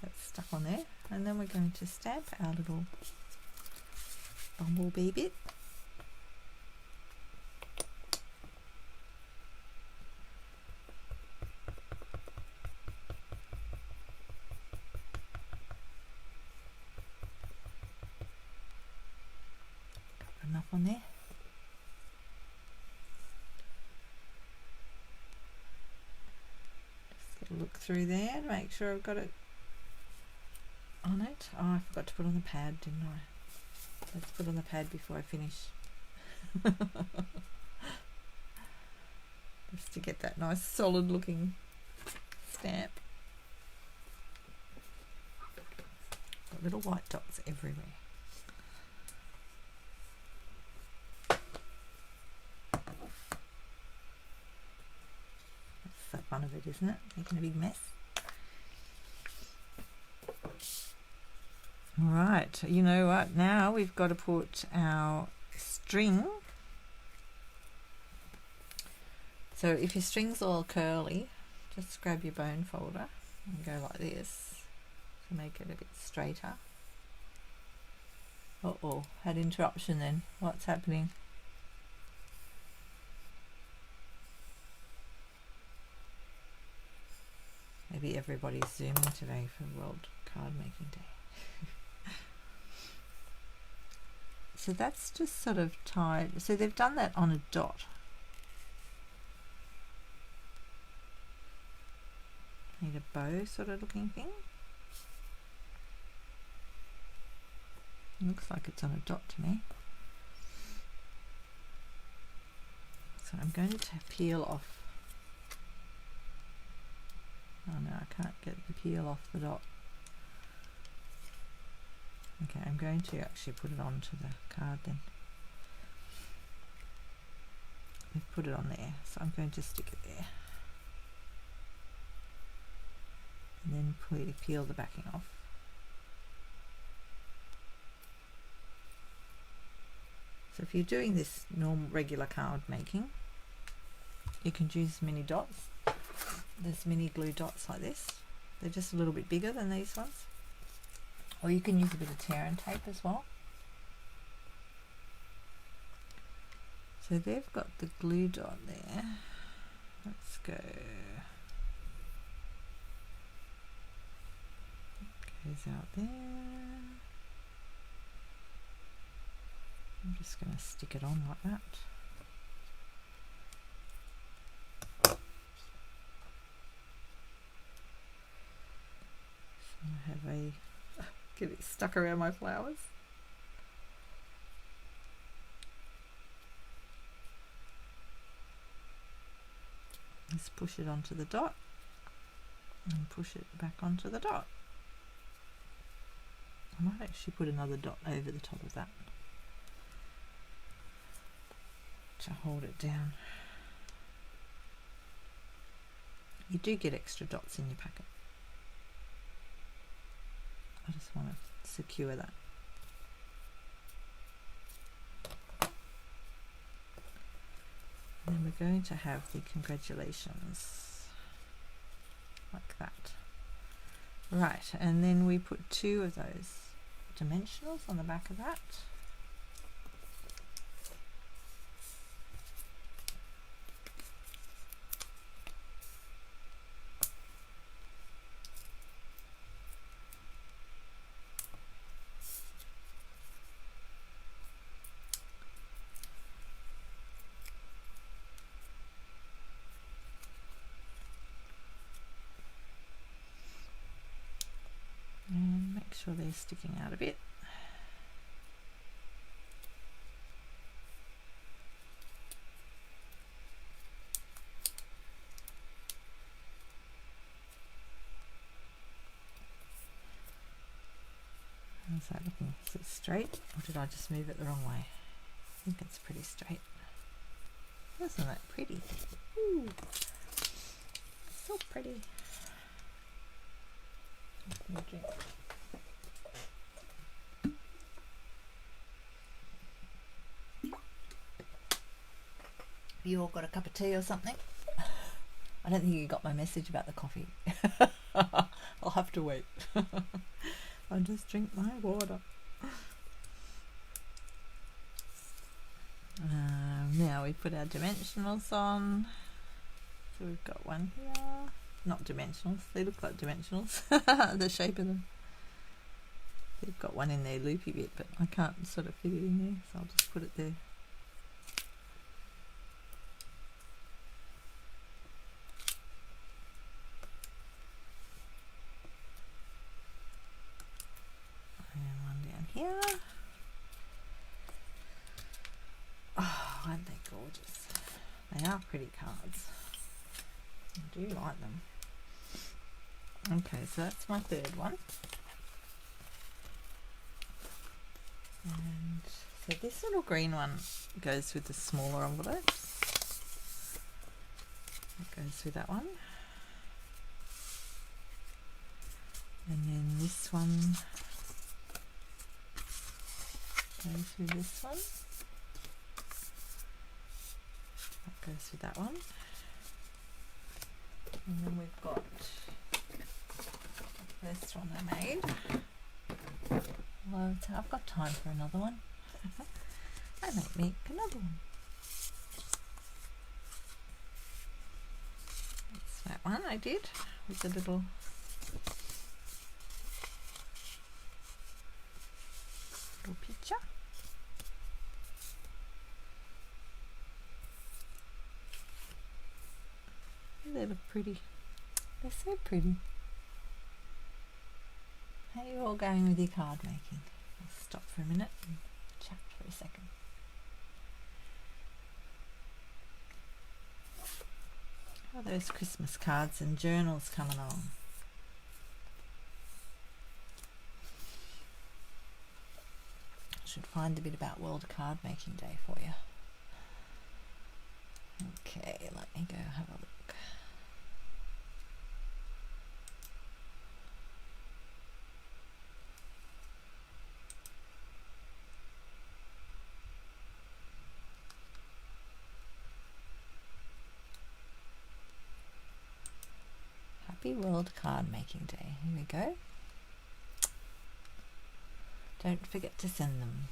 That's stuck on there. And then we're going to stamp our little bumblebee bit. Got enough on there. Just get a look through there to make sure I've got it on it. Oh, I forgot to put on the pad, didn't I? Let's put on the pad before I finish. Just to get that nice solid looking stamp. Got little white dots everywhere. That's the fun of it, isn't it? Making a big mess. Right, you know what, now we've got to put our string. So if your string's all curly, just grab your bone folder and go like this to make it a bit straighter. Uh-oh, had interruption then. What's happening? Maybe everybody's zooming today for World Card Making Day. So that's just sort of tied. So they've done that on a dot. Need a bow sort of looking thing. Looks like it's on a dot to me. So I'm going to peel off. Oh no, I can't get the peel off the dot. Okay, I'm going to actually put it onto the card then. I've put it on there, so I'm going to stick it there. And then peel the backing off. So if you're doing this normal regular card making, you can use mini dots. There's mini glue dots like this. They're just a little bit bigger than these ones. Or you can use a bit of tear and tape as well. So they've got the glue dot there. Let's go. Goes out there. I'm just going to stick it on like that. So I have a get it stuck around my flowers. Just push it onto the dot and push it back onto the dot. I might actually put another dot over the top of that to hold it down. You do get extra dots in your packet. I just want to secure that. And then we're going to have the congratulations like that. Right, and then we put 2 of those dimensionals on the back of that. Sure they're sticking out a bit. that looking? Is it straight, or did I just move it the wrong way? I think it's pretty straight. Isn't that pretty? Ooh, so pretty. You all got a cup of tea or something? I don't think you got my message about the coffee. I'll have to wait. I'll just drink my water. Now we put our dimensionals on. So we've got one here. Not dimensionals. They look like dimensionals. The shape of them. They've got one in their loopy bit, but I can't sort of fit it in there, so I'll just put it there. Here. Oh, aren't they gorgeous? They are pretty cards. I do like them. Okay, so that's my third one. And so this little green one goes with the smaller envelopes. It goes with that one. And then this one goes with this one. That goes with that one. And then we've got the first one I made. Well, I've got time for another one. I might make another one. That's that one I did with the little picture. They look pretty. They're so pretty. How are you all going with your card making? I'll stop for a minute and chat for a second. How are those Christmas cards and journals coming along? I should find a bit about World Card Making Day for you. Okay, let me go have a look. Happy World Card Making Day. Here we go. Don't forget to send them.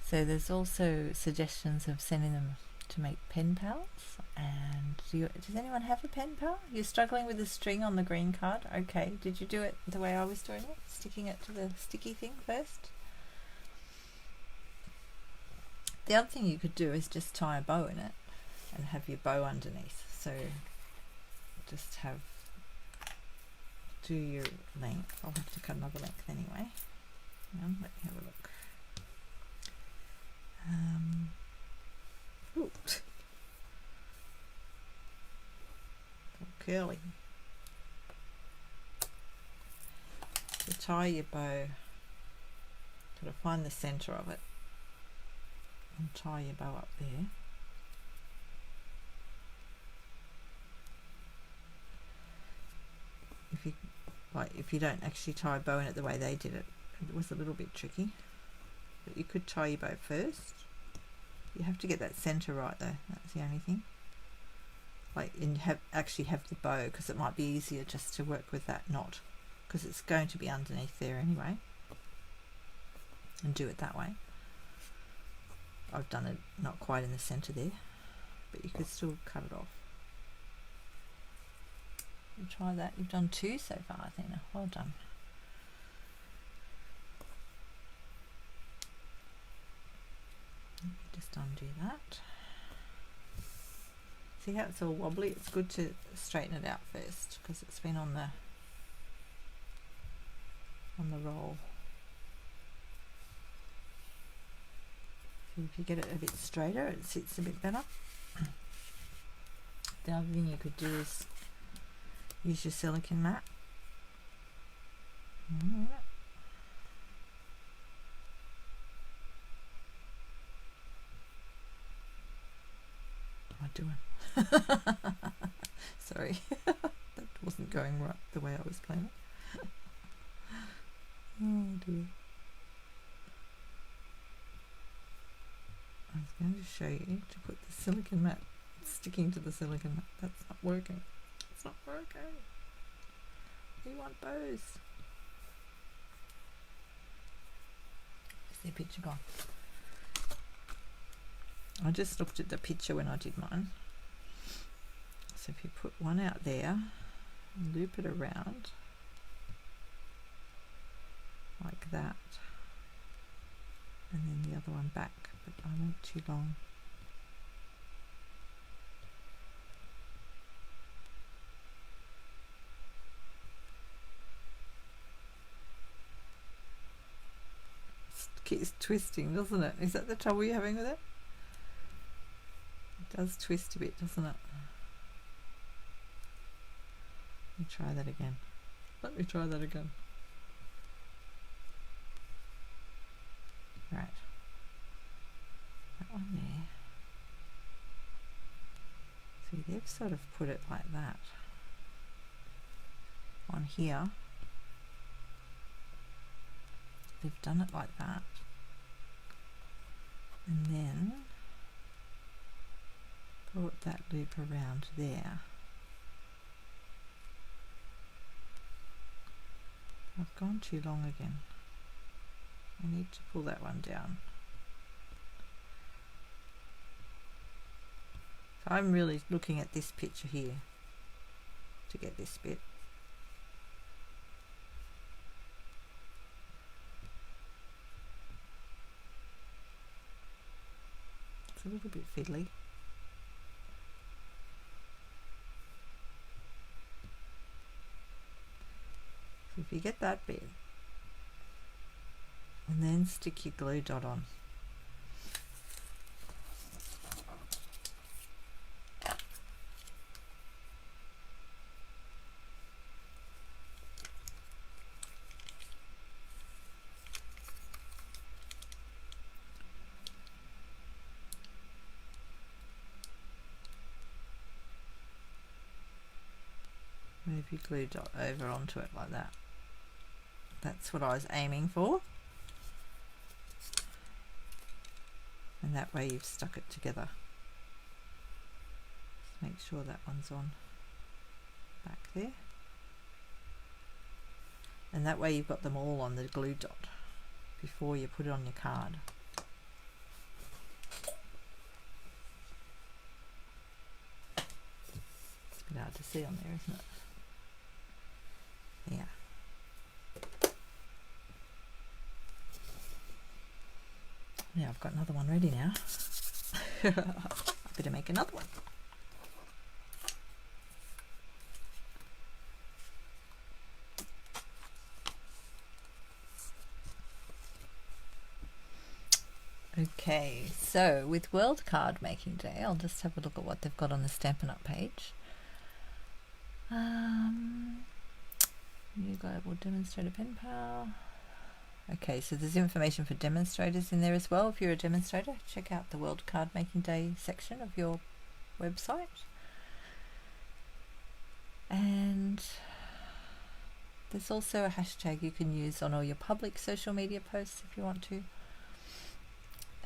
So there's also suggestions of sending them to make pen pals. And does anyone have a pen pal? You're struggling with the string on the green card. Okay, did you do it the way I was doing it? Sticking it to the sticky thing first? The other thing you could do is just tie a bow in it and have your bow underneath. So just do your length. I'll have to cut another length anyway. Let me have a look. Ooh. Curly. So tie your bow. Got to find the center of it and tie your bow up there. If you don't actually tie a bow in it the way they did it, it was a little bit tricky. But you could tie your bow first. You have to get that center right though. That's the only thing. And actually have the bow, because it might be easier just to work with that knot, because it's going to be underneath there anyway. And do it that way. I've done it not quite in the center there, but you could still cut it off. You try that. You've done 2 so far, Athena. Well done. Just undo that. See how it's all wobbly? It's good to straighten it out first, because it's been on the roll. So if you get it a bit straighter, it sits a bit better. the other thing you could do is use your silicone mat. What am I doing? Sorry, that wasn't going right the way I was planning. Oh dear. I was going to show you to put the silicone mat, sticking to the silicone mat. That's not working. It's not working. We want bows. Is their picture gone? I just looked at the picture when I did mine. So if you put one out there, and loop it around like that, and then the other one back, but I went too long. It keeps twisting, doesn't it? Is that the trouble you're having with it? It does twist a bit, doesn't it? Let me try that again. Let me try that again. Right. That one there. See, they've sort of put it like that. On here, they've done it like that. And then brought that loop around there. I've gone too long again. I need to pull that one down. So I'm really looking at this picture here to get this bit. It's a little bit fiddly. So if you get that bit, and then stick your glue dot on. Move your glue dot over onto it like that. That's what I was aiming for. And that way you've stuck it together. Just make sure that one's on back there. And that way you've got them all on the glue dot before you put it on your card. It's a bit hard to see on there, isn't it? Yeah. Yeah, I've got another one ready now. I better make another one. Okay, so with World Card Making Day, I'll just have a look at what they've got on the Stampin' Up page. New Global Demonstrator Pen Pal. Okay, so there's information for demonstrators in there as well. If you're a demonstrator, check out the World Card Making Day section of your website. And there's also a hashtag you can use on all your public social media posts if you want to.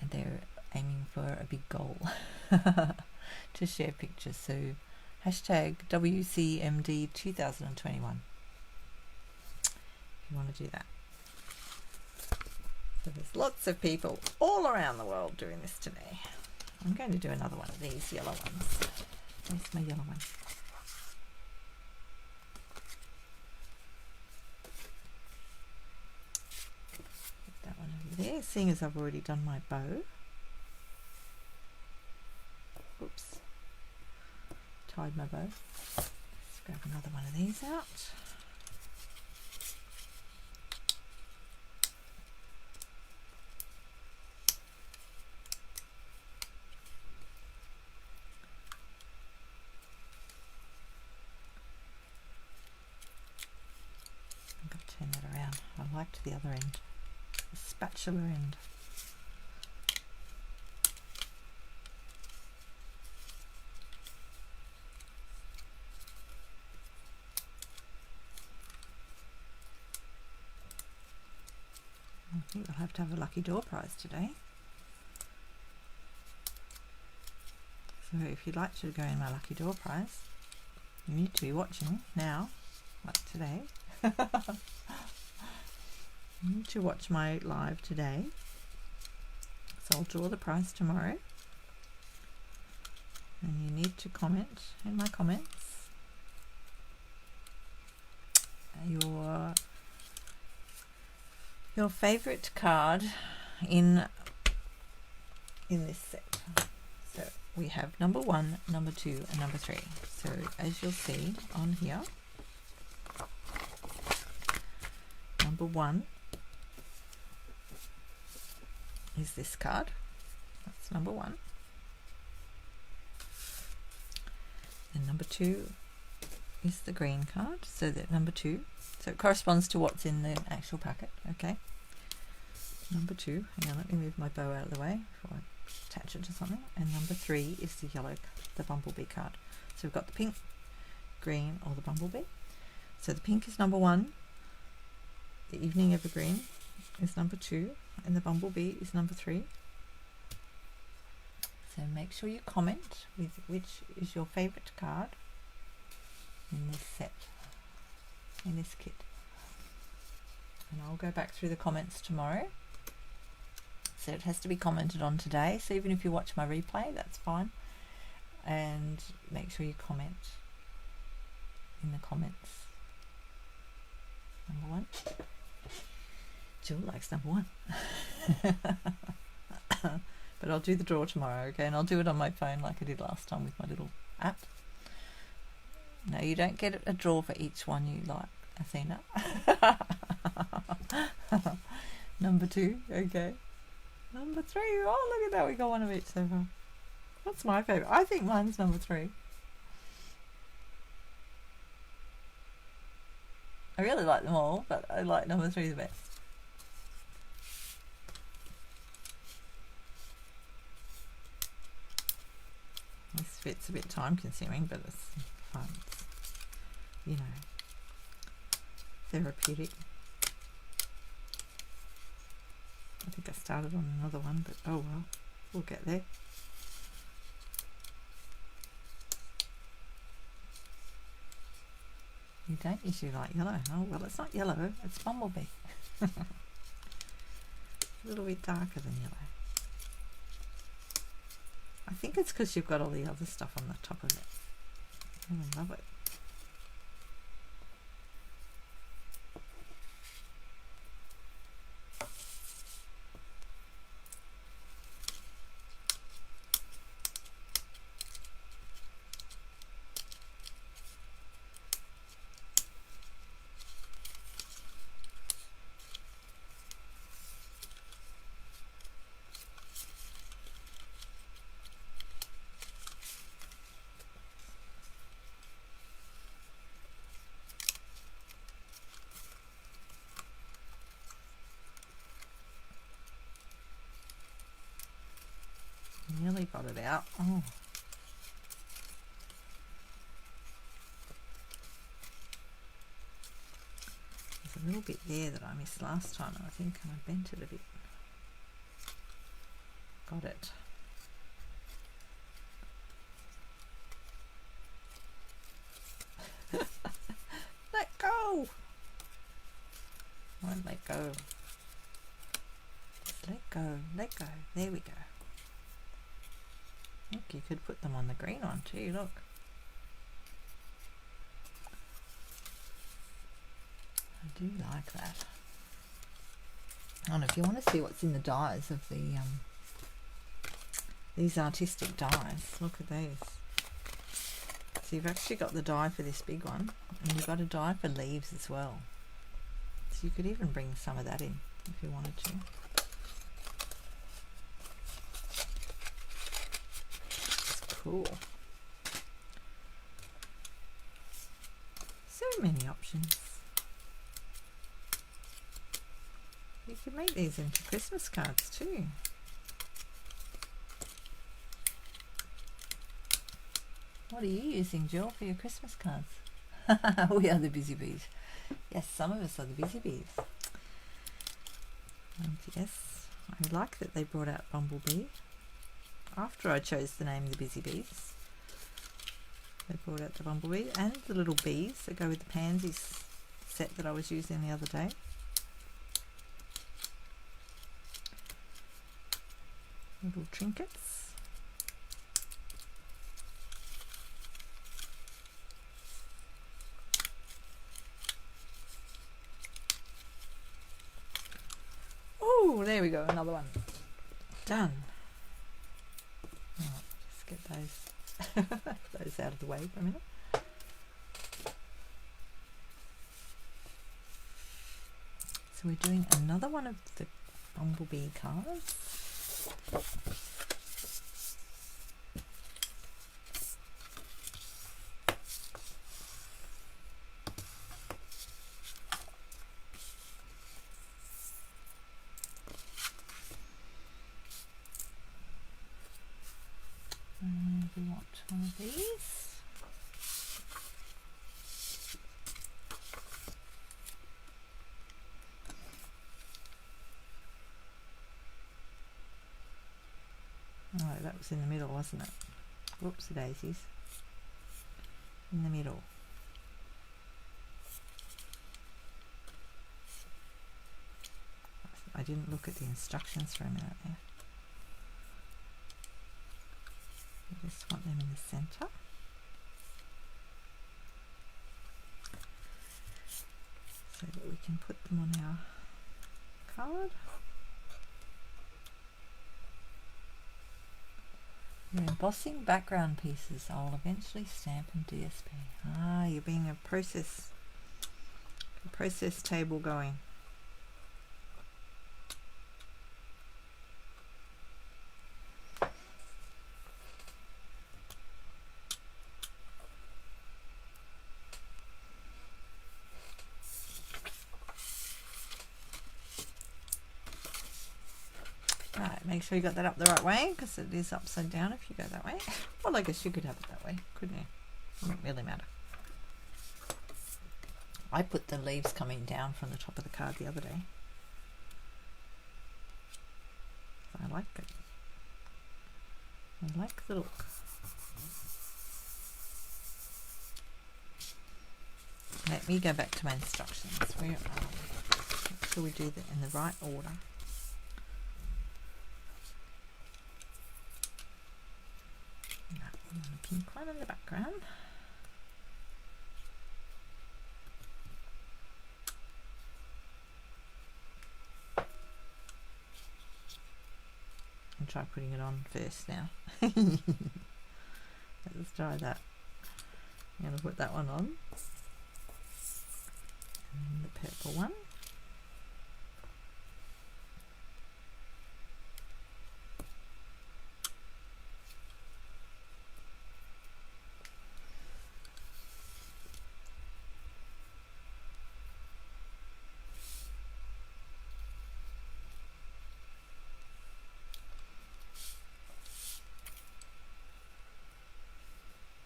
And they're aiming for a big goal to share pictures. So hashtag WCMD 2021 if you want to do that. So there's lots of people all around the world doing this today. I'm going to do another one of these yellow ones. Where's my yellow one? Put that one over there, seeing as I've already done my bow. Oops. Tied my bow. Let's grab another one of these out. liked the other end, the spatula end. I think I'll have to have a lucky door prize today. So if you'd like to go in my lucky door prize, you need to be watching now, like today. You need to watch my live today. So I'll draw the prize tomorrow. And you need to comment in my comments your favorite card in this set. So we have number 1, number 2, and number 3. So as you'll see on here, number 1 is this card. That's number 1. And number 2 is the green card, so that number 2, so it corresponds to what's in the actual packet. Okay, number 2, hang on, let me move my bow out of the way before I attach it to something. And number 3 is the yellow, the bumblebee card. So we've got the pink, green, or the bumblebee. So the pink is number 1, the evening evergreen is number 2, and the bumblebee is number 3. So make sure you comment with which is your favorite card in this set, in this kit. And I'll go back through the comments tomorrow. So it has to be commented on today. So even if you watch my replay, that's fine. And make sure you comment in the comments. Number 1. Jill likes number 1. But I'll do the draw tomorrow, okay? And I'll do it on my phone like I did last time with my little app. No, you don't get a draw for each one you like, Athena. Number 2, okay. Number 3, oh look at that, we got one of each so far. What's my favourite? I think mine's number 3. I really like them all, but I like number 3 the best. This bit's a bit time consuming, but it's fun. It's, you know, therapeutic. I think I started on another one, but oh well, we'll get there. You don't usually like yellow. Oh well, it's not yellow, it's bumblebee. A little bit darker than yellow. I think it's because you've got all the other stuff on the top of it. I really love it. Nearly got it out. Oh. There's a little bit there that I missed last time. I think I bent it a bit. Got it. Let go! Won't let go. Just let go, let go. There we go. Look, you could put them on the green one too, look. I do like that. And if you want to see what's in the dies of the these artistic dies, look at these. So you've actually got the die for this big one, and you've got a die for leaves as well. So you could even bring some of that in if you wanted to. Cool. So many options. You could make these into Christmas cards too. What are you using, Jill, for your Christmas cards? We are the busy bees. Yes, some of us are the busy bees. And yes, I like that they brought out Bumblebee. After I chose the name the Busy Bees, they brought out the Bumblebee and the little bees that go with the pansies set that I was using the other day. Little trinkets. Oh, there we go, another one. Done. Right, let's get those out of the way for a minute. So we're doing another one of the Bumblebee cards. And we want one of these. Oh, that was in the middle, wasn't it? Whoopsie daisies. In the middle. I didn't look at the instructions for a minute there. We just want them in the centre. So that we can put them on our card. You're embossing background pieces. I'll eventually stamp in DSP. Ah, you're being a process table going. Right, make sure you got that up the right way because it is upside down if you go that way. Well, I guess you could have it that way, couldn't you? It wouldn't really matter. I put the leaves coming down from the top of the card the other day. I like it. I like the look. Let me go back to my instructions. Where are we? Make sure we do that in the right order. The pink one in the background. And try putting it on first now. Let's try that. I'm going to put that one on. And the purple one.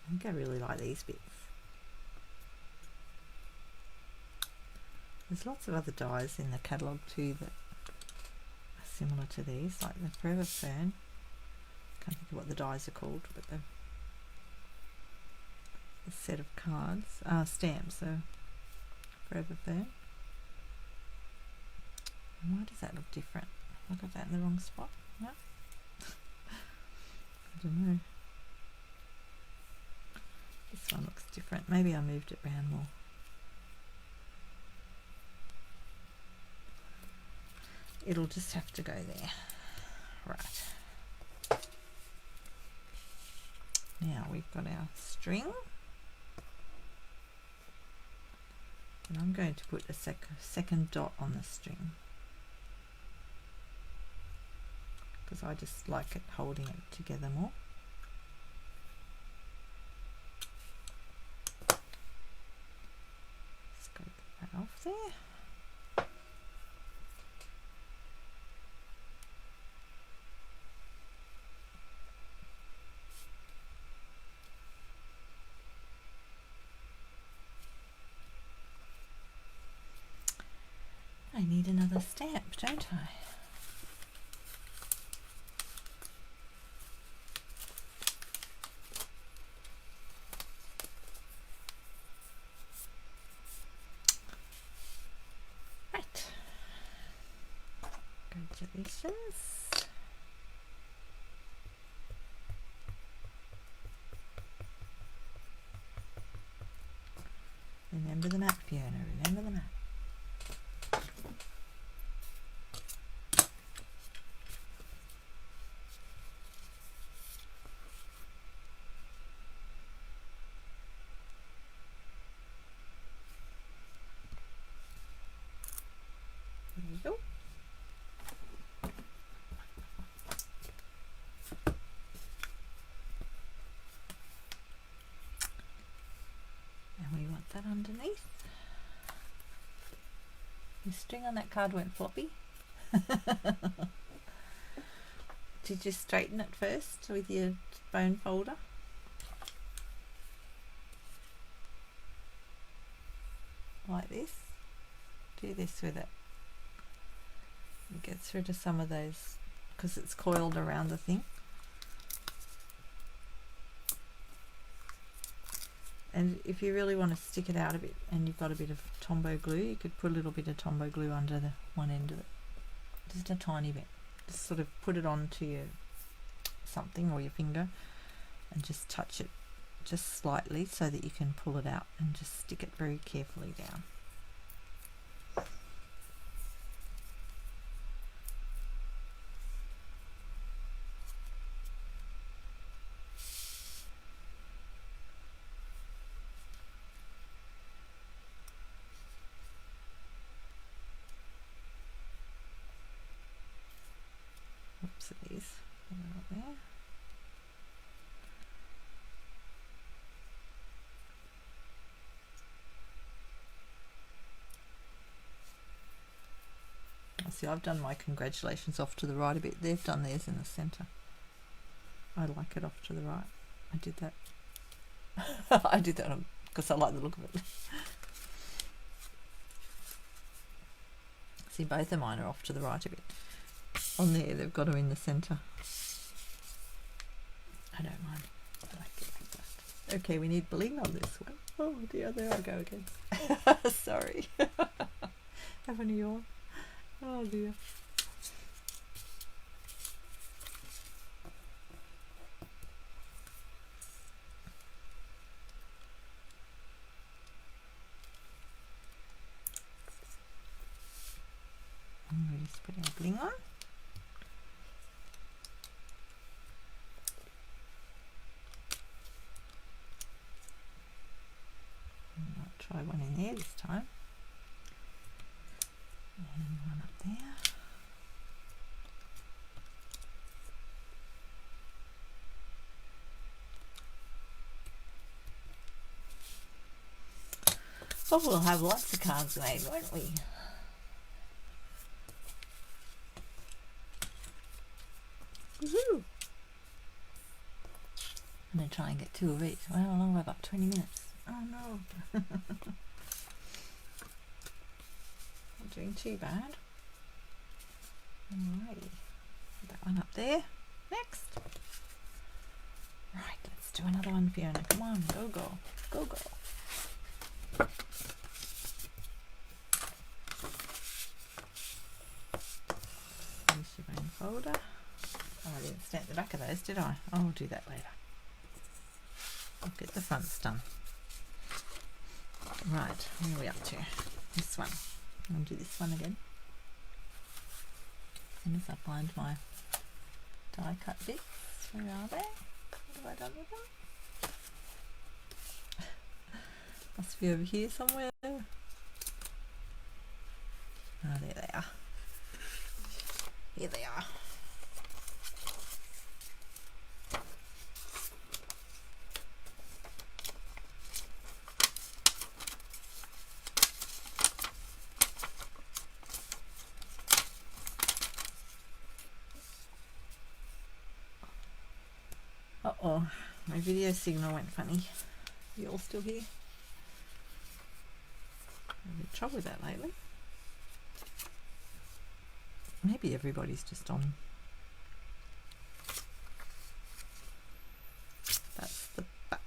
I think I really like these bits. There's lots of other dies in the catalogue too that are similar to these, like the Forever Fern. Can't think of what the dies are called, but the set of cards, stamps, so Forever Fern. And why does that look different? I got that in the wrong spot. No? I don't know. This one looks different. Maybe I moved it around more. It'll just have to go there. Right. Now we've got our string. And I'm going to put a second dot on the string, because I just like it holding it together more. Let's go get that off there. another stamp, don't I? Right. Congratulations. Remember the map, Fiona, remember the map. There you go. And we want that underneath. The string on that card went floppy. Did you straighten it first with your bone folder? Like this. Do this with it. It gets rid of some of those because it's coiled around the thing. And if you really want to stick it out a bit and you've got a bit of Tombow glue, you could put a little bit of Tombow glue under the one end of it. Just a tiny bit. Just sort of put it onto your something or your finger and just touch it just slightly so that you can pull it out and just stick it very carefully down. Oopsies, not there. See, I've done my congratulations off to the right a bit. They've done theirs in the centre. I like it off to the right. I did that. I did that because I like the look of it. See, both of mine are off to the right a bit. On there, they've got them in the centre. I don't mind. I like it. Okay, we need bling on this one. Oh dear, there I go again. Sorry. Having a yawn. Oh dear. And we're just putting a bling on. I'll try one in there this time. And one up there. Oh, we'll have lots of cards made, won't we? Woohoo! I'm going to try and get 2 of each. Well, how long have I got? 20 minutes. Oh no. Not doing too bad. Alrighty. Put that one up there. Next. Right, let's do another one, Fiona. Come on, go, go. Go, go. Here's your bone folder. Oh, I didn't stamp the back of those, did I? I'll do that later. I'll get the fronts done. Right, where are we up to? This one. I'll do this one again. As soon as I find my die cut bits. Where are they? What have I done with them? Must be over here somewhere. Oh, there they are. Here they are. Uh-oh, my video signal went funny. You all still here? I've had trouble with that lately. Maybe everybody's just on. That's the back.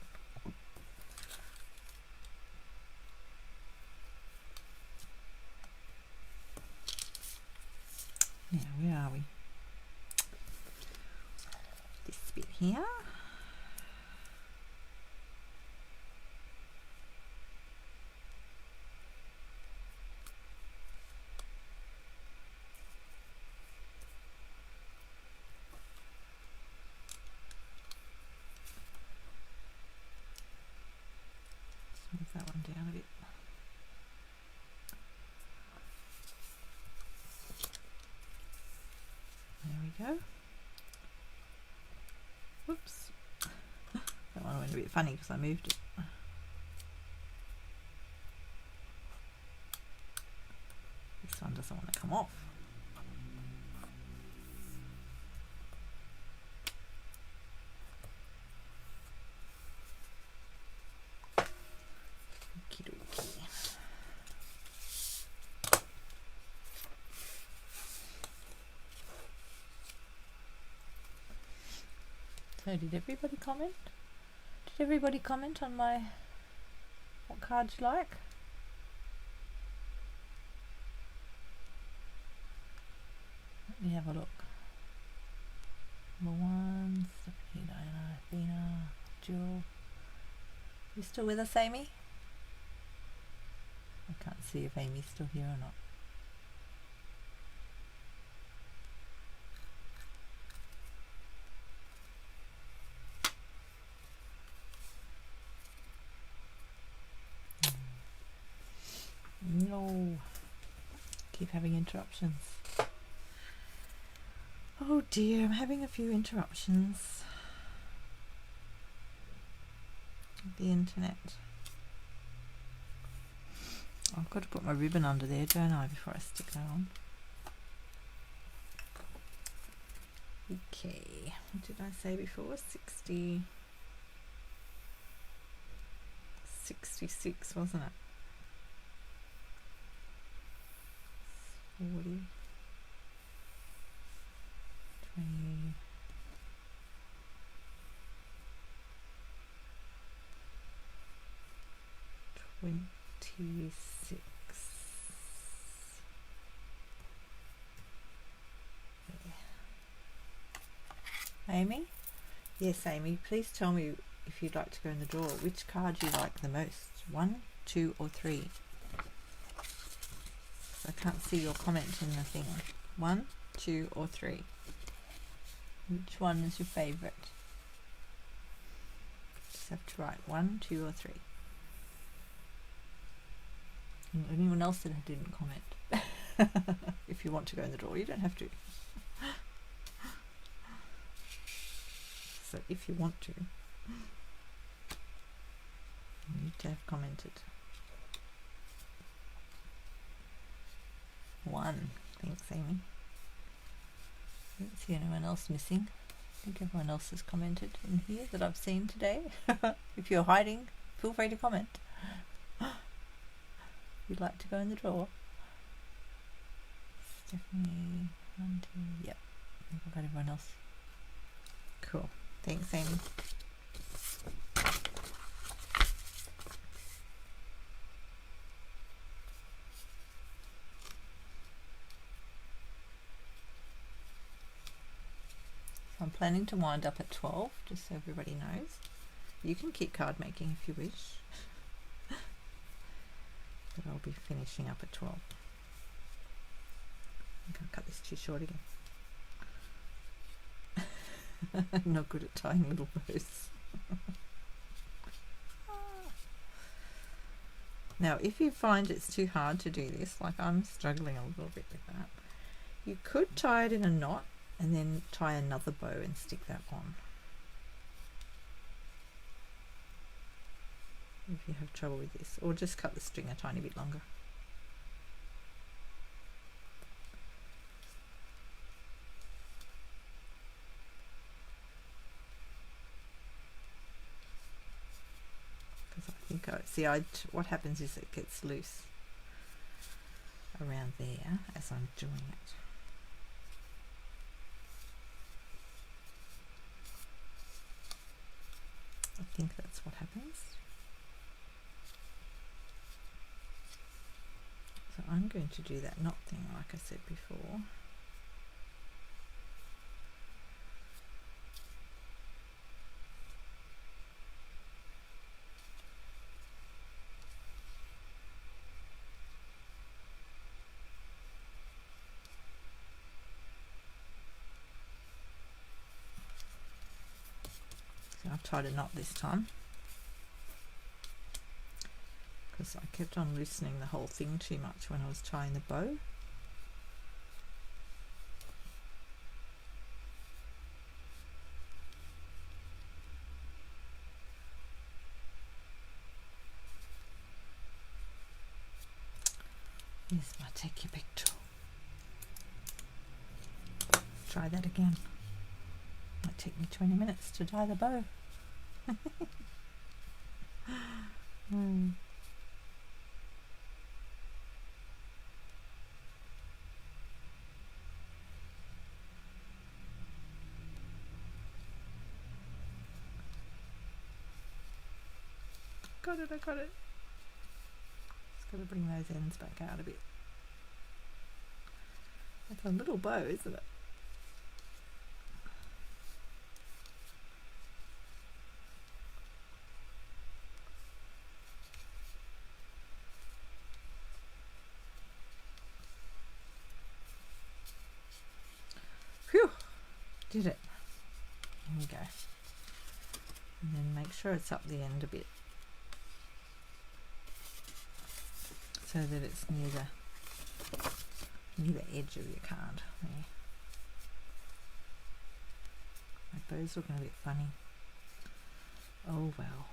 Now, where are we? This bit here. Move that one down a bit. There we go. Whoops. That one went a bit funny because I moved it. This one doesn't want to come off. So did everybody comment? Did everybody comment on my what cards you like? Let me have a look. Number 1, Stephanie, Diana, Athena, Jill. You still with us, Amy? I can't see if Amy's still here or not. No. Keep having interruptions. Oh dear, I'm having a few interruptions. The internet. I've got to put my ribbon under there, don't I, before I stick that on. Okay, what did I say before? 60, 66, wasn't it? 40, 20, 26. There. Amy? Yes, Amy, please tell me if you'd like to go in the drawer. Which card you like the most? 1, 2 or 3? I can't see your comment in the thing. 1, 2 or 3? Which one is your favourite? Just have to write 1, 2 or 3. And anyone else that didn't comment? If you want to go in the drawer, you don't have to. So if you want to, you need to have commented. 1. Thanks, Amy. I don't see anyone else missing. I think everyone else has commented in here that I've seen today. If you're hiding, feel free to comment. You'd like to go in the drawer. Stephanie, 1, 2, yep. I think I've got everyone else. Cool. Thanks, Amy. I'm planning to wind up at 12, just so everybody knows. You can keep card making if you wish. But I'll be finishing up at 12. I'm going to cut this too short again. I'm not good at tying little bows. Now, if you find it's too hard to do this, like I'm struggling a little bit with that, you could tie it in a knot and then tie another bow and stick that on. If you have trouble with this, or just cut the string a tiny bit longer. Because I think what happens is it gets loose around there as I'm doing it. think that's what happens. So I'm going to do that knot thing like I said before. So I've tied a knot this time because I kept on loosening the whole thing too much when I was tying the bow. Here's my take your picture. Try that again. Might take me 20 minutes to dye the bow. Got it, I got it. Just got to bring those ends back out a bit. It's a little bow, isn't it? Phew! Did it. Here we go. And then make sure it's up the end a bit, so that it's near the edge of your card. There. My bow's looking a bit funny. Oh well.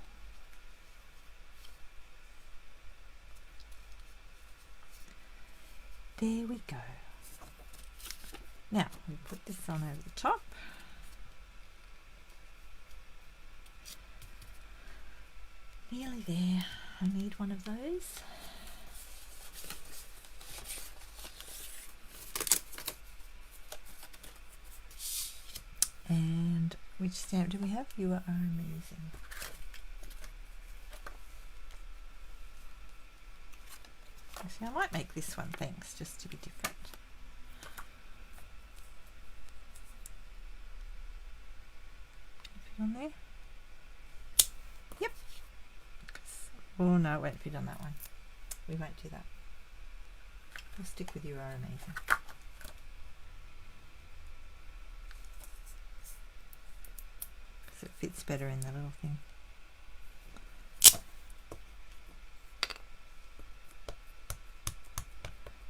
There we go. Now we put this on over the top. Nearly there. I need one of those. And which stamp do we have? You are amazing. Actually, I might make this one, thanks, just to be different. Fit on there? Yep. Oh no, it won't fit on that one. We won't do that. We'll stick with You Are Amazing. Because it fits better in the little thing.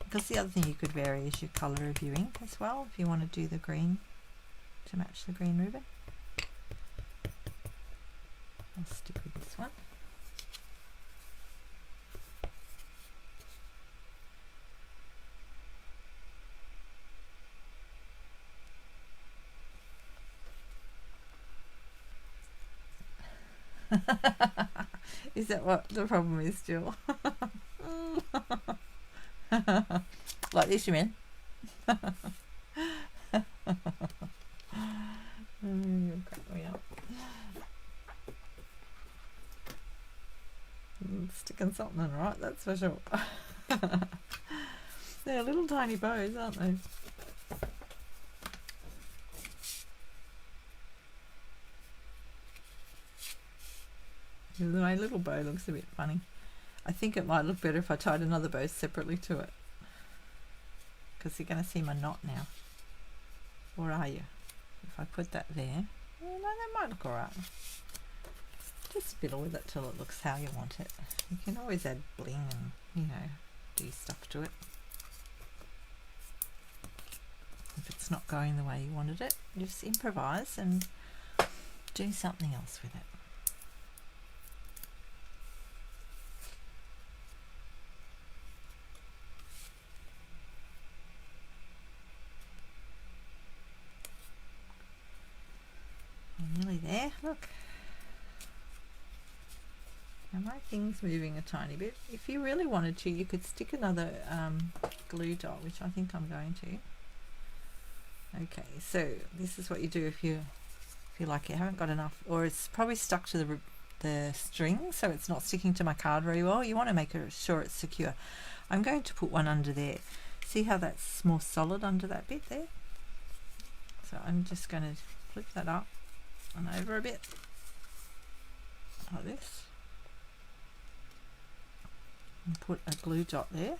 Because the other thing you could vary is your colour of your ink as well, if you want to do the green to match the green ribbon. I'll stick with this one. Is that what the problem is, Jill? Like this, you mean? You'll crack me up. Sticking something in, right? That's for sure. They're little tiny bows, aren't they? My little bow looks a bit funny. I think it might look better if I tied another bow separately to it. Because you're going to see my knot now. Or are you? If I put that there. Oh, no, that might look alright. Just fiddle with it till it looks how you want it. You can always add bling and, you know, do stuff to it. If it's not going the way you wanted it, just improvise and do something else with it. Nearly there, look. Now my thing's moving a tiny bit. If you really wanted to, you could stick another glue dot, which I think I'm going to. Okay, so this is what you do if you feel like you haven't got enough, or it's probably stuck to the string so it's not sticking to my card very well. You want to make sure it's secure. I'm going to put one under there. See how that's more solid under that bit there? So I'm just going to flip that up and over a bit like this and put a glue dot there.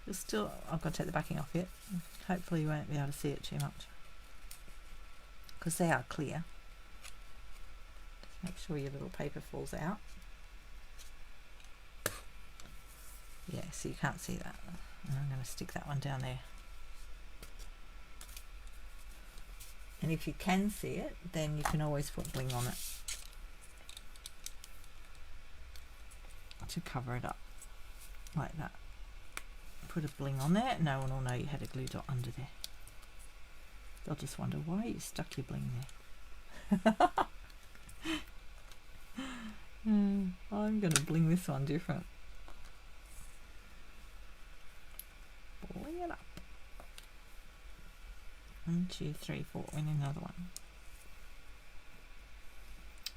You'll still, I've got to take the backing off yet. Hopefully you won't be able to see it too much because they are clear. Just make sure your little paper falls out. Yeah, so you can't see that. And I'm going to stick that one down there. And if you can see it, then you can always put bling on it to cover it up, like that. Put a bling on there, no one will know you had a glue dot under there. They'll just wonder why you stuck your bling there. I'm going to bling this one different. Bling it up. 1, 2, 3, 4. We need another one.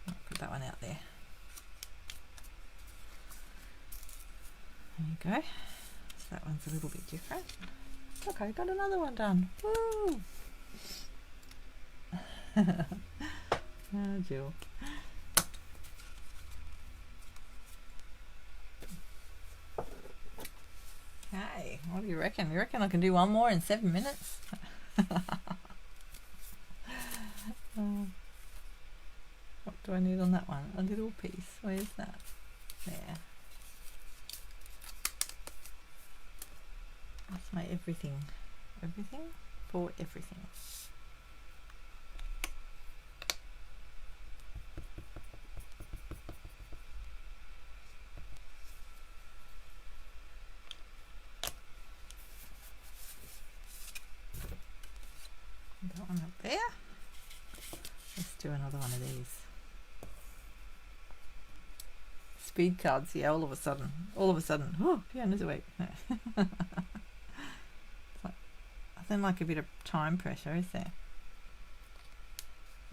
I'll put that one out there. There you go. So that one's a little bit different. Look, I got another one done. Woo! Oh, Jill. Hey, what do you reckon? You reckon I can do one more in 7 minutes? What do I need on that one? A little piece. Where's that? There. That's my everything. Everything for everything. That one up there. Let's do another one of these. Speed cards, yeah, all of a sudden, oh, Fiona's awake. No. Nothing like a bit of time pressure, is there?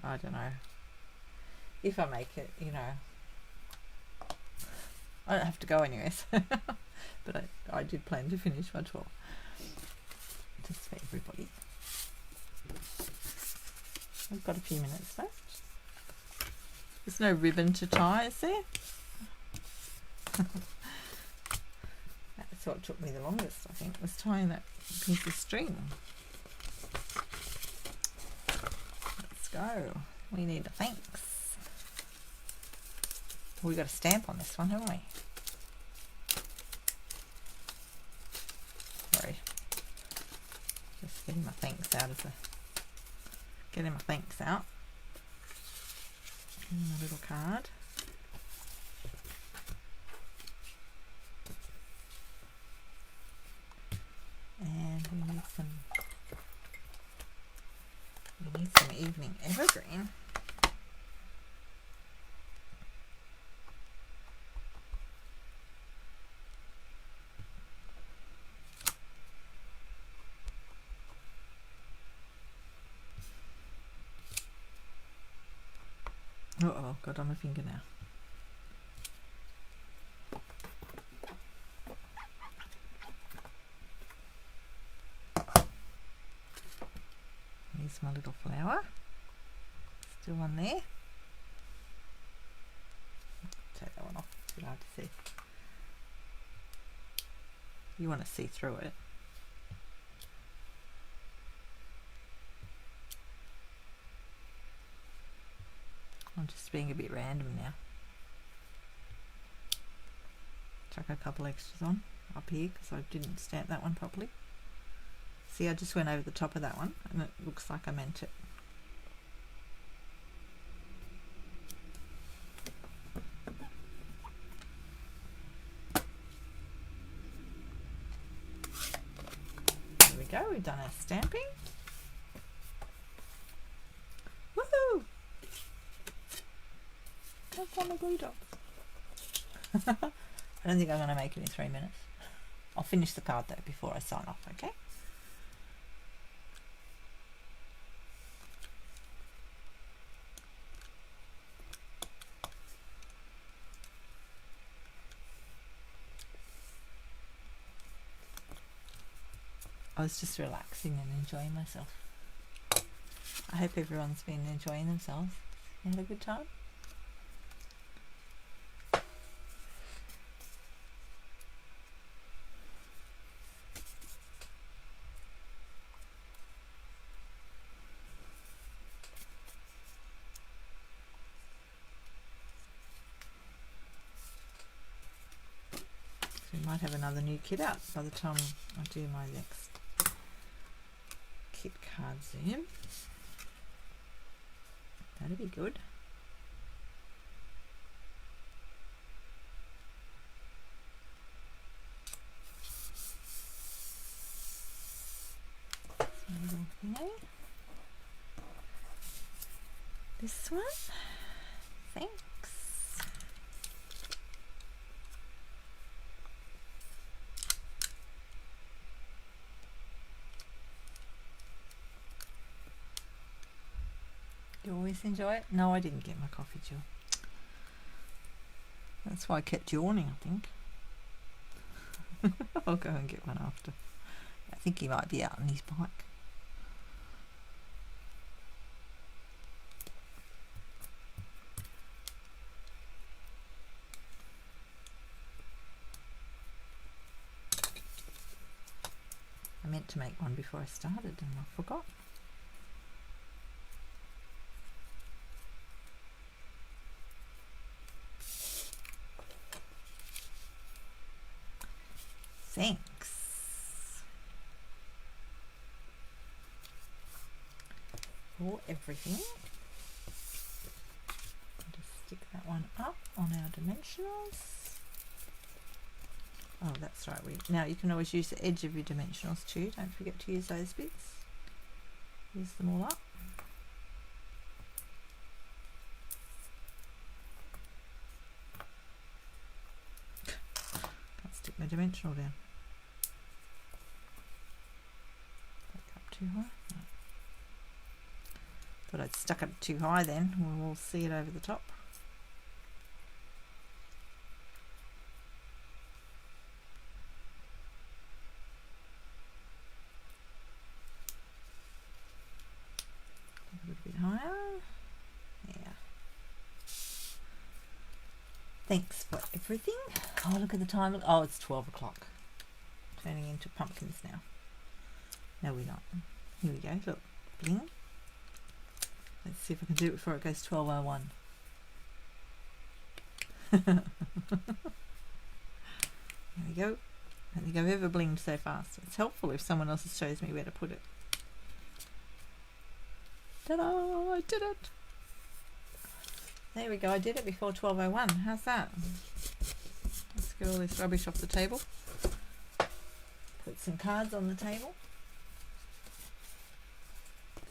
I don't know. If I make it, you know, I don't have to go anywhere, but I did plan to finish by 12. Just for everybody. We've got a few minutes left. There's no ribbon to tie, is there? That's what took me the longest, I think, was tying that piece of string. Let's go. We need a thanks. We've got a stamp on this one, haven't we? Sorry. Just getting my thanks out of the... Getting my thanks out. And my little card. And we need some evening evergreen. Uh-oh, got on my finger now. Here's my little flower. Still on there. Take that one off, it's too hard to see. You want to see through it. I'm just being a bit random now. Chuck a couple extras on up here because I didn't stamp that one properly. See, I just went over the top of that one and it looks like I meant it. There we go, we've done our stamping. Woohoo! That's on the glue dots. I don't think I'm going to make it in 3 minutes. I'll finish the card though before I sign off, okay? I was just relaxing and enjoying myself. I hope everyone's been enjoying themselves. You had a good time? We might have another new kit out by the time I do my next kit card zoom. That'd be good. This one, thanks. You always enjoy it? No, I didn't get my coffee, Jill. That's why I kept yawning, I think. I'll go and get one after. I think he might be out on his bike. I meant to make one before I started and I forgot. Thanks for everything. I'll just stick that one up on our dimensionals. Oh, that's right. Now you can always use the edge of your dimensionals too. Don't forget to use those bits. Use them all up. Can't stick my dimensional down. Back up too high. No. Thought I'd stuck it too high then. We'll see it over the top. A little bit higher. Yeah. Thanks for everything. Oh, look at the time. Oh, it's 12 o'clock. Turning into pumpkins now. No, we're not. Here we go. Look. Bling. Let's see if I can do it before it goes 12:01. There we go. I don't think I've ever blinged so fast. It's helpful if someone else shows me where to put it. Ta-da! I did it! There we go. I did it before 12:01. How's that? Let's get all this rubbish off the table. Put some cards on the table.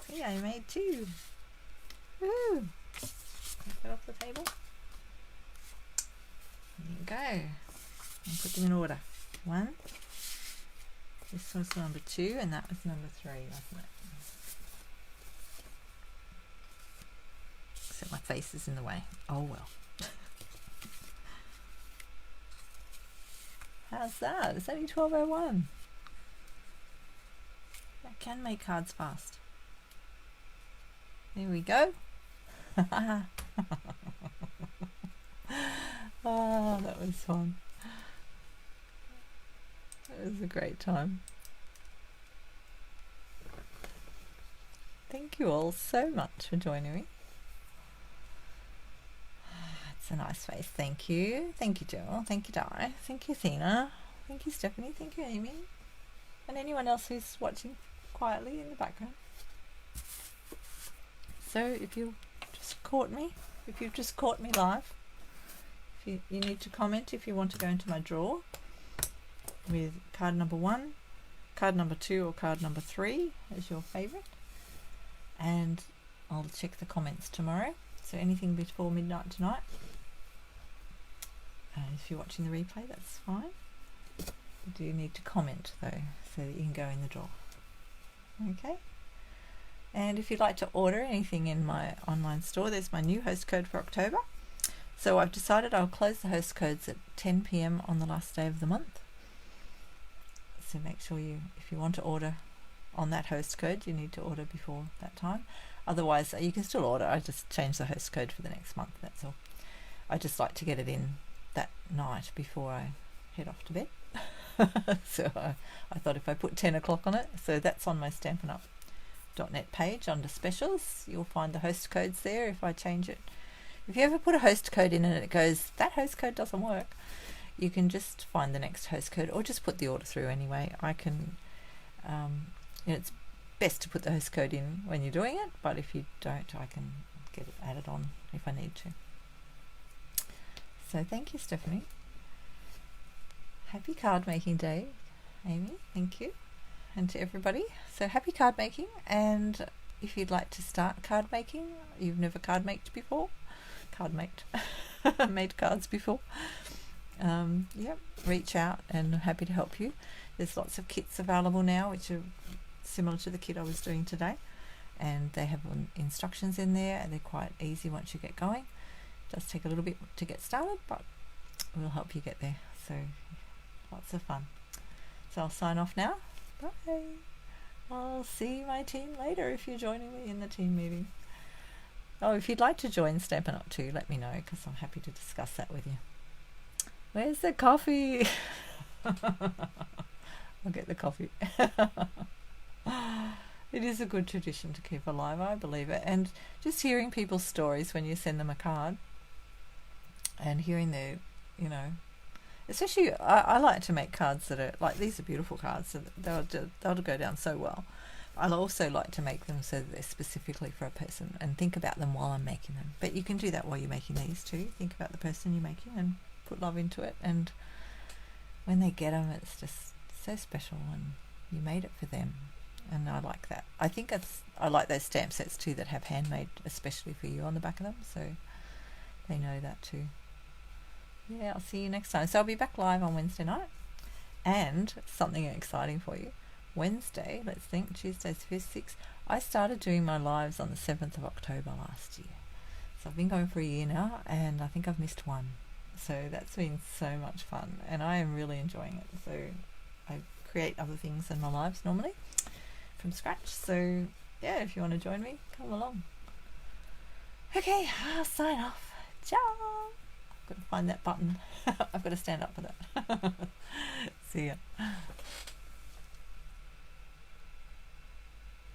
See, I made two. Woo! Take that off the table. There you go. And put them in order. One. This was number 2 and that was number 3, wasn't it? Except my face is in the way. Oh well. How's that? It's only 12:01. I can make cards fast. There we go. Oh, that was fun. It was a great time. Thank you all so much for joining me. It's a nice face. Thank you. Thank you, Jill. Thank you, Di. Thank you, Athena. Thank you, Stephanie. Thank you, Amy. And anyone else who's watching quietly in the background. So if you just caught me, if you've just caught me live, if you need to comment if you want to go into my draw with card number 1, card number 2 or card number 3 as your favourite. And I'll check the comments tomorrow. So anything before midnight tonight. If you're watching the replay, that's fine. You do need to comment though, so that you can go in the draw. Okay. And if you'd like to order anything in my online store, there's my new host code for October. So I've decided I'll close the host codes at 10 PM on the last day of the month. So make sure if you want to order on that host code, you need to order before that time. Otherwise, you can still order. I just change the host code for the next month, that's all. I just like to get it in that night before I head off to bed. So I thought if I put 10 o'clock on it, so that's on my stampinup.net page under specials. You'll find the host codes there if I change it. If you ever put a host code in and it goes, that host code doesn't work, you can just find the next host code or just put the order through anyway. I can, it's best to put the host code in when you're doing it, but if you don't, I can get it added on if I need to. So thank you, Stephanie. Happy card making day, Amy. Thank you. And to everybody. So happy card making. And if you'd like to start card making, you've never card made before, made cards before, reach out and I'm happy to help you. There's lots of kits available now which are similar to the kit I was doing today, and they have instructions in there and they're quite easy once you get going. It does take a little bit to get started, but we'll help you get there. So lots of fun. So I'll sign off now. Bye. I'll see my team later if you're joining me in the team meeting. Oh, if you'd like to join Stampin' Up too, let me know, because I'm happy to discuss that with you. Where's the coffee? I'll get the coffee. It is a good tradition to keep alive, I believe it. And just hearing people's stories when you send them a card and hearing their, especially I like to make cards that are, like, these are beautiful cards, so they'll go down so well. I'll also like to make them so that they're specifically for a person and think about them while I'm making them. But you can do that while you're making these too. Think about the person you're making and put love into it. And when they get them, it's just so special and you made it for them. And I like that. I like those stamp sets too that have handmade especially for you on the back of them. So they know that too. Yeah, I'll see you next time. So I'll be back live on Wednesday night. And something exciting for you. Wednesday, let's think, Tuesday's 5th, 6th. I started doing my lives on the 7th of October last year. So I've been going for a year now, and I think I've missed one. So that's been so much fun, and I am really enjoying it. So I create other things in my lives normally from scratch. So yeah, if you want to join me, come along. Okay, I'll sign off. Ciao. I've got to find that button. I've got to stand up for that. See ya.